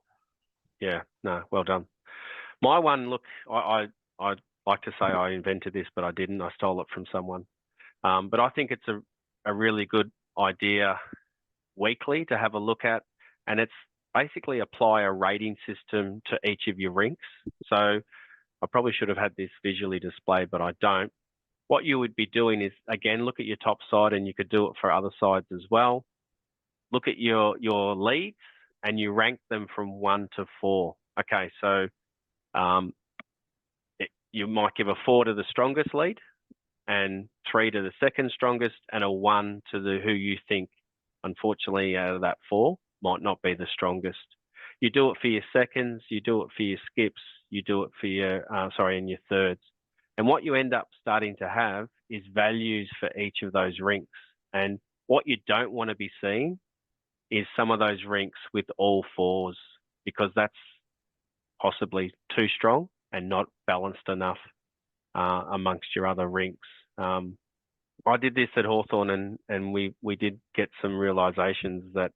Yeah, no, well done. My one, look, I'd like to say I invented this, but I didn't. I stole it from someone. But I think it's a really good idea weekly to have a look at, and it's basically apply a rating system to each of your rinks. So I probably should have had this visually displayed, but I don't. What you would be doing is, again, look at your top side, and you could do it for other sides as well. Look at your leads, and you rank them from 1 to 4. Okay, so you might give a 4 to the strongest lead, and 3 to the second strongest, and a 1 to the who you think, unfortunately, out of that 4 might not be the strongest. You do it for your seconds, you do it for your skips, you do it for your and your thirds. And what you end up starting to have is values for each of those rinks. And what you don't want to be seeing is some of those rinks with all 4s, because that's possibly too strong and not balanced enough amongst your other rinks. I did this at Hawthorn, and we did get some realizations that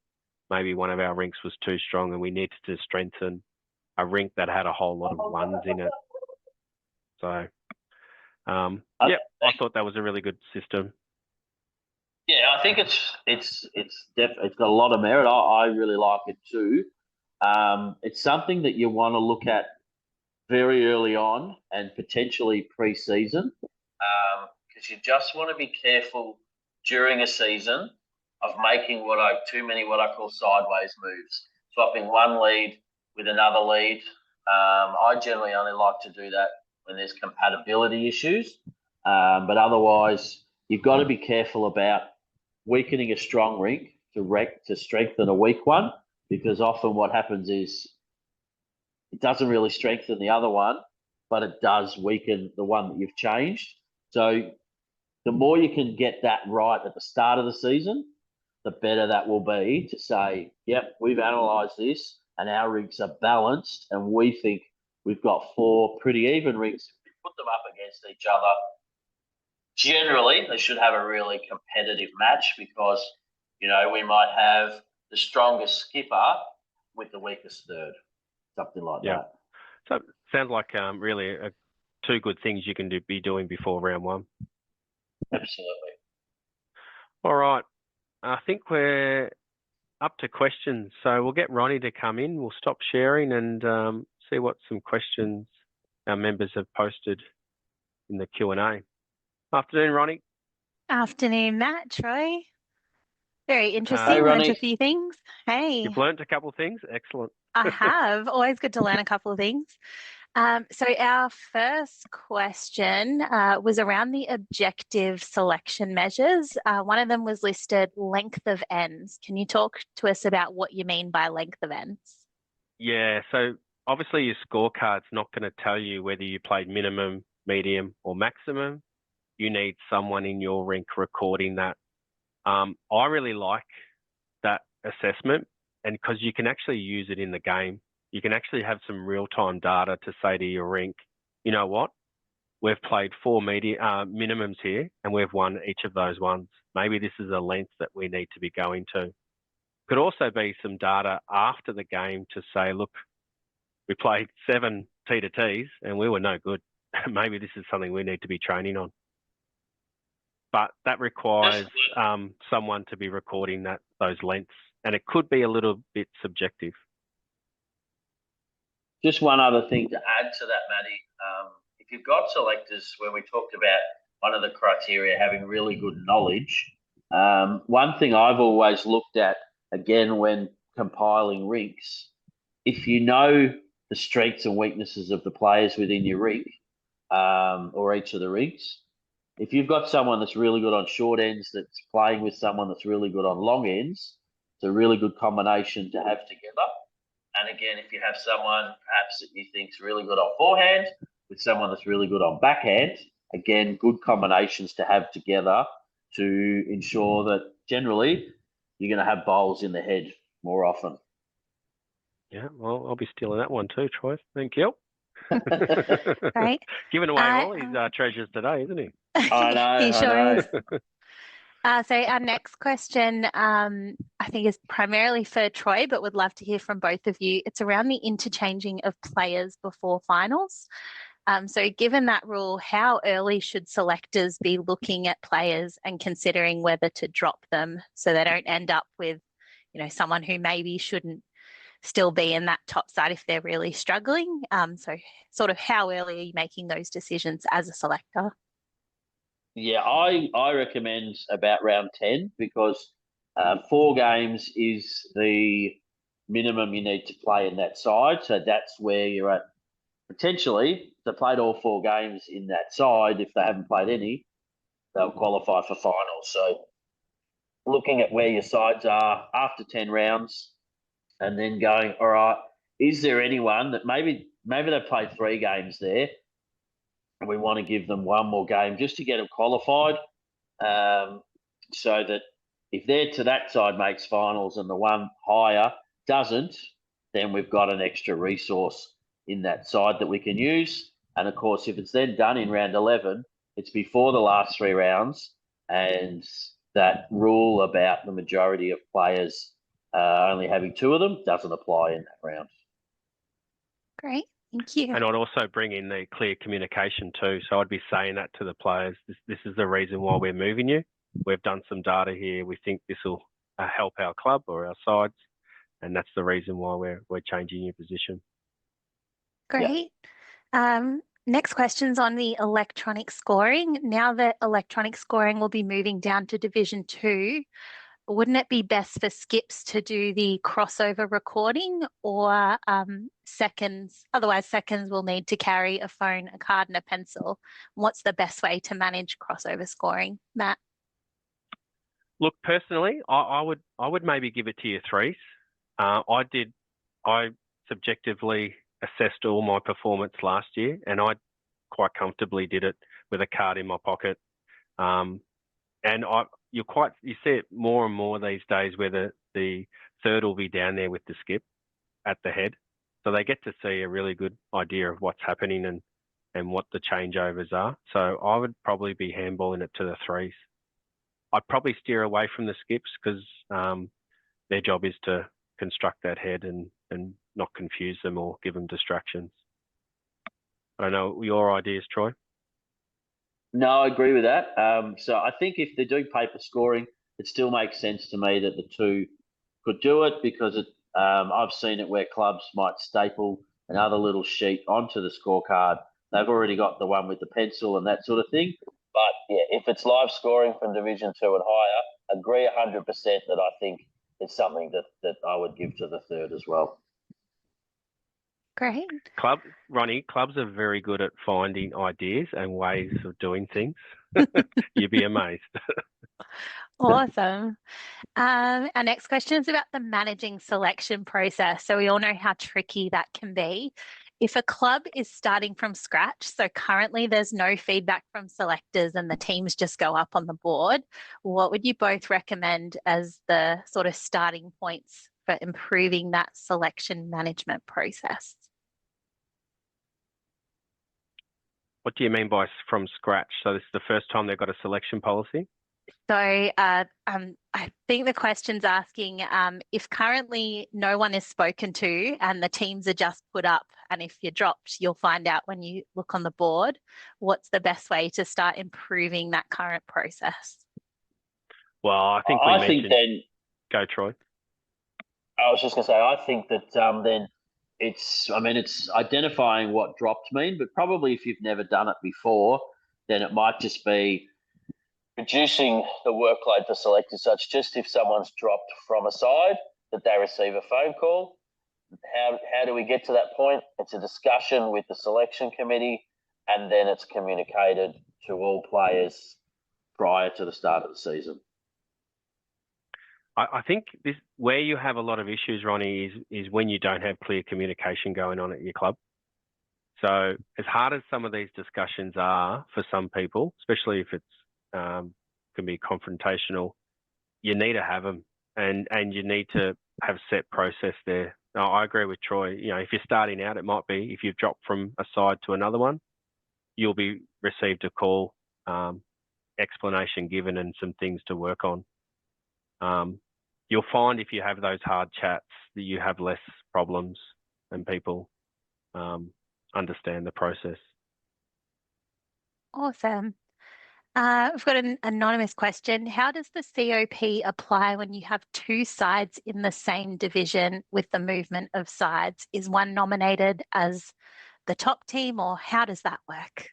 maybe one of our rinks was too strong and we needed to strengthen a rink that had a whole lot of 1s in it. So, I thought that was a really good system. Yeah, I think it's got a lot of merit. I really like it too. It's something that you want to look at very early on and potentially pre-season, because you just want to be careful during a season of making what I call sideways moves, swapping one lead with another lead. I generally only like to do that when there's compatibility issues, but otherwise you've got to be careful about weakening a strong rink to strengthen a weak one, because often what happens is it doesn't really strengthen the other one, but it does weaken the one that you've changed. So the more you can get that right at the start of the season, the better that will be to say, yep, we've analysed this and our rinks are balanced and we think we've got 4 pretty even rinks. If we put them up against each other, generally they should have a really competitive match, because, you know, we might have the strongest skipper with the weakest third, something like that. So it sounds like really 2 good things you can be doing before round 1. Absolutely. All right. I think we're up to questions. So we'll get Ronnie to come in. We'll stop sharing and see what some questions our members have posted in the Q&A. Afternoon, Ronnie. Afternoon, Matt, Troy. Very interesting. Hey, Learned Ronnie. a few things. Hey, You've learnt a couple of things. Excellent. I have. Always good to learn a couple of things. So our first question was around the objective selection measures. One of them was listed length of ends. Can you talk to us about what you mean by length of ends? Yeah, so obviously your scorecard's not going to tell you whether you played minimum, medium or maximum. You need someone in your rink recording that. I really like that assessment, and because you can actually use it in the game. You can actually have some real-time data to say to your rink, you know what, we've played 4 minimums here and we've won each of those ones. Maybe this is a length that we need to be going to. Could also be some data after the game to say, look, we played 7 T2Ts and we were no good. Maybe this is something we need to be training on. But that requires someone to be recording those lengths, and it could be a little bit subjective. Just one other thing to add to that, Matty. If you've got selectors, where we talked about one of the criteria having really good knowledge, one thing I've always looked at, again, when compiling rinks, if you know the strengths and weaknesses of the players within your rink, or each of the rinks, if you've got someone that's really good on short ends that's playing with someone that's really good on long ends, it's a really good combination to have together. And again, if you have someone perhaps that you think's really good on forehand with someone that's really good on backhand, again, good combinations to have together to ensure that generally you're going to have bowls in the head more often. Yeah, well, I'll be stealing that one too, Troy. Thank you. Right. Giving away all his treasures today, isn't he? I know. He sure I know. is. So our next question, I think, is primarily for Troy, but would love to hear from both of you. It's around the interchanging of players before finals. So given that rule, how early should selectors be looking at players and considering whether to drop them so they don't end up with, you know, someone who maybe shouldn't still be in that top side if they're really struggling? So sort of how early are you making those decisions as a selector? Yeah, I recommend about round 10, because 4 games is the minimum you need to play in that side. So that's where you're at. Potentially, if they played all 4 games in that side, if they haven't played any, they'll qualify for finals. So looking at where your sides are after 10 rounds and then going, all right, is there anyone that maybe they've played 3 games there and we want to give them 1 more game just to get them qualified, so that if they're to that side makes finals and the one higher doesn't, then we've got an extra resource in that side that we can use. And of course, if it's then done in round 11, it's before the last 3 rounds, and that rule about the majority of players only having 2 of them doesn't apply in that round. Great. Thank you. And I'd also bring in the clear communication too. So I'd be saying that to the players. This is the reason why we're moving you. We've done some data here. We think this will help our club or our sides, and that's the reason why we're changing your position. Great. Next question's on the electronic scoring. Now that electronic scoring will be moving down to Division 2, wouldn't it be best for skips to do the crossover recording or seconds? Otherwise, seconds will need to carry a phone, a card, and a pencil. What's the best way to manage crossover scoring, Matt? Look, personally, I would maybe give it to your threes. I subjectively assessed all my performance last year, and I quite comfortably did it with a card in my pocket. And you see it more and more these days where the third will be down there with the skip at the head. So they get to see a really good idea of what's happening and what the changeovers are. So I would probably be handballing it to the threes. I'd probably steer away from the skips because their job is to construct that head and not confuse them or give them distractions. I don't know your ideas, Troy. No, I agree with that. So I think if they're doing paper scoring, it still makes sense to me that the two could do it because I've seen it where clubs might staple another little sheet onto the scorecard. They've already got the one with the pencil and that sort of thing. But yeah, if it's live scoring from Division 2 and higher, agree 100% that I think it's something that I would give to the third as well. Great. Ronnie, clubs are very good at finding ideas and ways of doing things. You'd be amazed. Awesome. Our next question is about the managing selection process. So we all know how tricky that can be. If a club is starting from scratch, so currently there's no feedback from selectors and the teams just go up on the board, what would you both recommend as the sort of starting points for improving that selection management process? What do you mean by from scratch? So this is the first time they've got a selection policy? So I think the question's asking if currently no one is spoken to and the teams are just put up, and if you're dropped, you'll find out when you look on the board. What's the best way to start improving that current process? Well, I think Go, Troy. I was just going to say, I think that then it's identifying what dropped mean, but probably if you've never done it before, then it might just be reducing the workload for selectors. So it's just if someone's dropped from a side that they receive a phone call. How do we get to that point? It's a discussion with the selection committee, and then it's communicated to all players prior to the start of the season. I think this where you have a lot of issues, Ronnie, is when you don't have clear communication going on at your club. So as hard as some of these discussions are for some people, especially if it's can be confrontational, you need to have them and you need to have set process there. Now, I agree with Troy. You know, if you're starting out, it might be if you've dropped from a side to another one, you'll be received a call, explanation given, and some things to work on. You'll find if you have those hard chats that you have less problems and people understand the process. Awesome. We've got an anonymous question. How does the COP apply when you have two sides in the same division with the movement of sides? Is one nominated as the top team, or how does that work?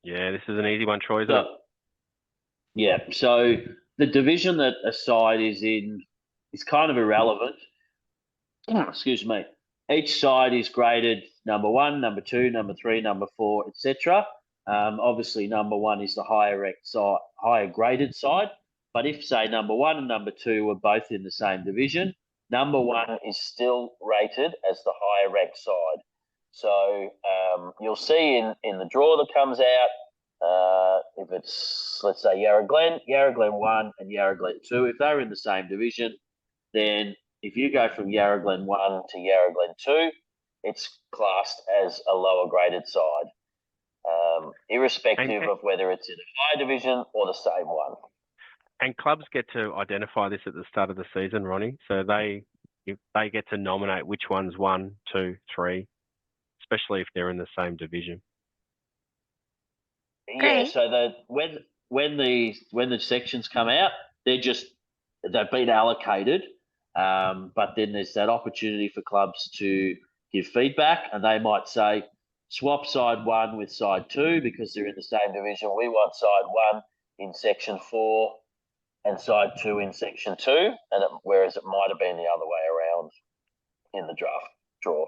Yeah, this is an easy one, Troy, isn't it? Yeah, so the division that a side is in is kind of irrelevant. Excuse me. Each side is graded number 1, number 2, number 3, number 4, etc. Obviously, number 1 is the higher graded side. But if, say, number 1 and number 2 were both in the same division, number 1 is still rated as the higher ranked side. So you'll see in the draw that comes out, if it's, let's say, Yarra Glen 1 and Yarra Glen 2, if they're in the same division, then if you go from Yarra Glen 1 to Yarra Glen 2, it's classed as a lower graded side, irrespective of whether it's in a higher division or the same one. And clubs get to identify this at the start of the season, Ronnie. So they get to nominate which one's 1, 2, 3, especially if they're in the same division. Yeah, so when the sections come out, they've been allocated, but then there's that opportunity for clubs to give feedback, and they might say, swap side 1 with side 2 because they're in the same division. We want side 1 in section 4 and side 2 in section 2, and whereas it might have been the other way around in the draft draw.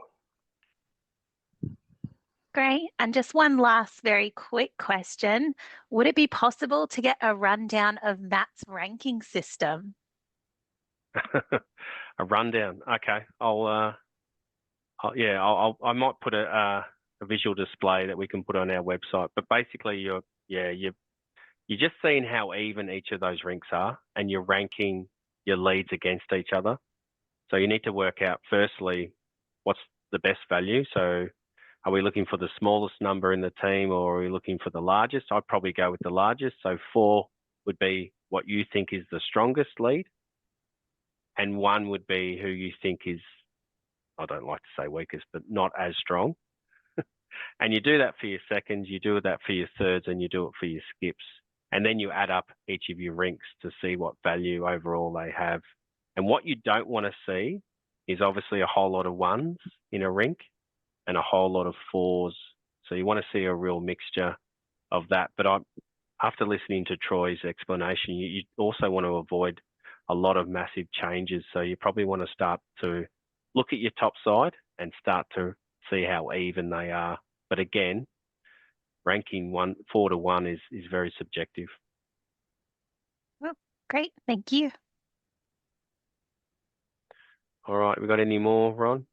Great. And just one last very quick question. Would it be possible to get a rundown of Matt's ranking system? A rundown. Okay. I might put a visual display that we can put on our website. But basically, you're just seeing how even each of those rinks are, and you're ranking your leads against each other. So you need to work out firstly what's the best value. So are we looking for the smallest number in the team, or are we looking for the largest? I'd probably go with the largest. So 4 would be what you think is the strongest lead, and 1 would be who you think is, I don't like to say weakest, but not as strong. And you do that for your seconds, you do that for your thirds, and you do it for your skips. And then you add up each of your rinks to see what value overall they have. And what you don't want to see is obviously a whole lot of 1s in a rink and a whole lot of 4s. So you want to see a real mixture of that. But after listening to Troy's explanation, you also want to avoid a lot of massive changes. So you probably want to start to look at your top side and start to see how even they are. But again, ranking 4 to 1 is very subjective. Oh, great. Thank you. All right. We got any more, Ron?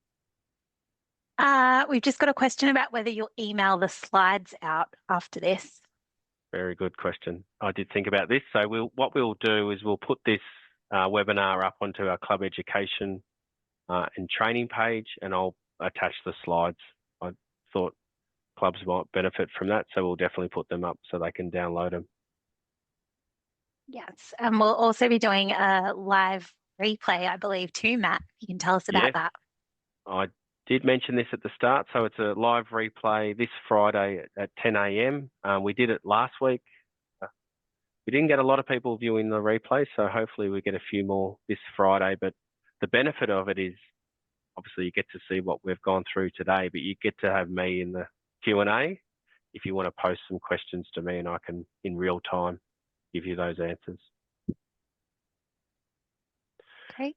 We've just got a question about whether you'll email the slides out after this. Very good question. I did think about this. So what we'll do is we'll put this webinar up onto our club education and training page, and I'll attach the slides. I thought clubs might benefit from that, so we'll definitely put them up so they can download them. Yes, and we'll also be doing a live replay, I believe, too, Matt. You can tell us about that. I did mention this at the start, so it's a live replay this Friday at 10 a.m. We did it last week. We didn't get a lot of people viewing the replay, so hopefully we get a few more this Friday. But the benefit of it is obviously you get to see what we've gone through today, but you get to have me in the Q&A if you want to post some questions to me, and I can, in real time, give you those answers. Great.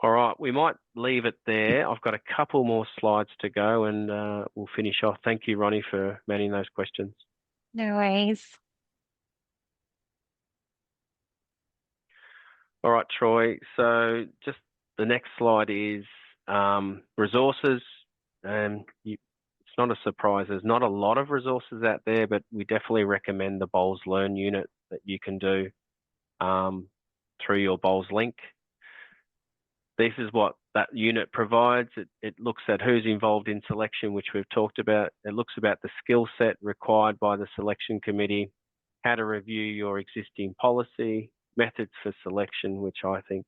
All right, we might leave it there. I've got a couple more slides to go, and we'll finish off. Thank you, Ronnie, for manning those questions. No worries. All right, Troy. So just the next slide is resources. It's not a surprise. There's not a lot of resources out there, but we definitely recommend the Bowls Learn unit that you can do through your Bowls link. This is what that unit provides. It looks at who's involved in selection, which we've talked about. It looks about the skill set required by the selection committee, how to review your existing policy, methods for selection, which I think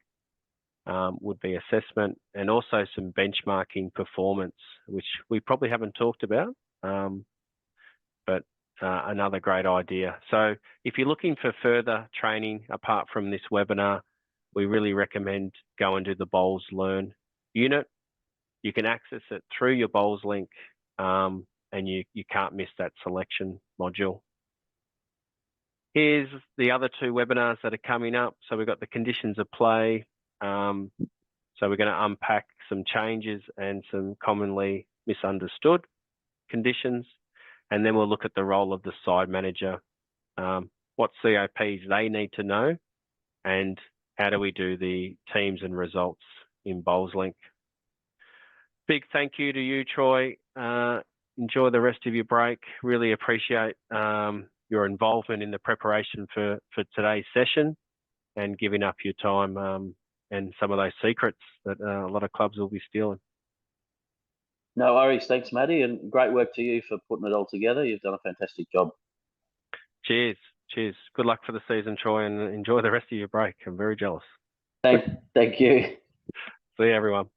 would be assessment, and also some benchmarking performance, which we probably haven't talked about, but another great idea. So if you're looking for further training apart from this webinar, we really recommend go and do the Bowls Learn unit. You can access it through your Bowls link, and you can't miss that selection module. Here's the other 2 webinars that are coming up. So we've got the conditions of play. So we're going to unpack some changes and some commonly misunderstood conditions. And then we'll look at the role of the side manager, what COPs they need to know, and how do we do the teams and results in BowlsLink. Big thank you to you, Troy. Enjoy the rest of your break. Really appreciate your involvement in the preparation for today's session and giving up your time and some of those secrets that a lot of clubs will be stealing. No worries. Thanks, Matty, and great work to you for putting it all together. You've done a fantastic job. Cheers. Cheers. Good luck for the season, Troy, and enjoy the rest of your break. I'm very jealous. Thank you. See you, everyone.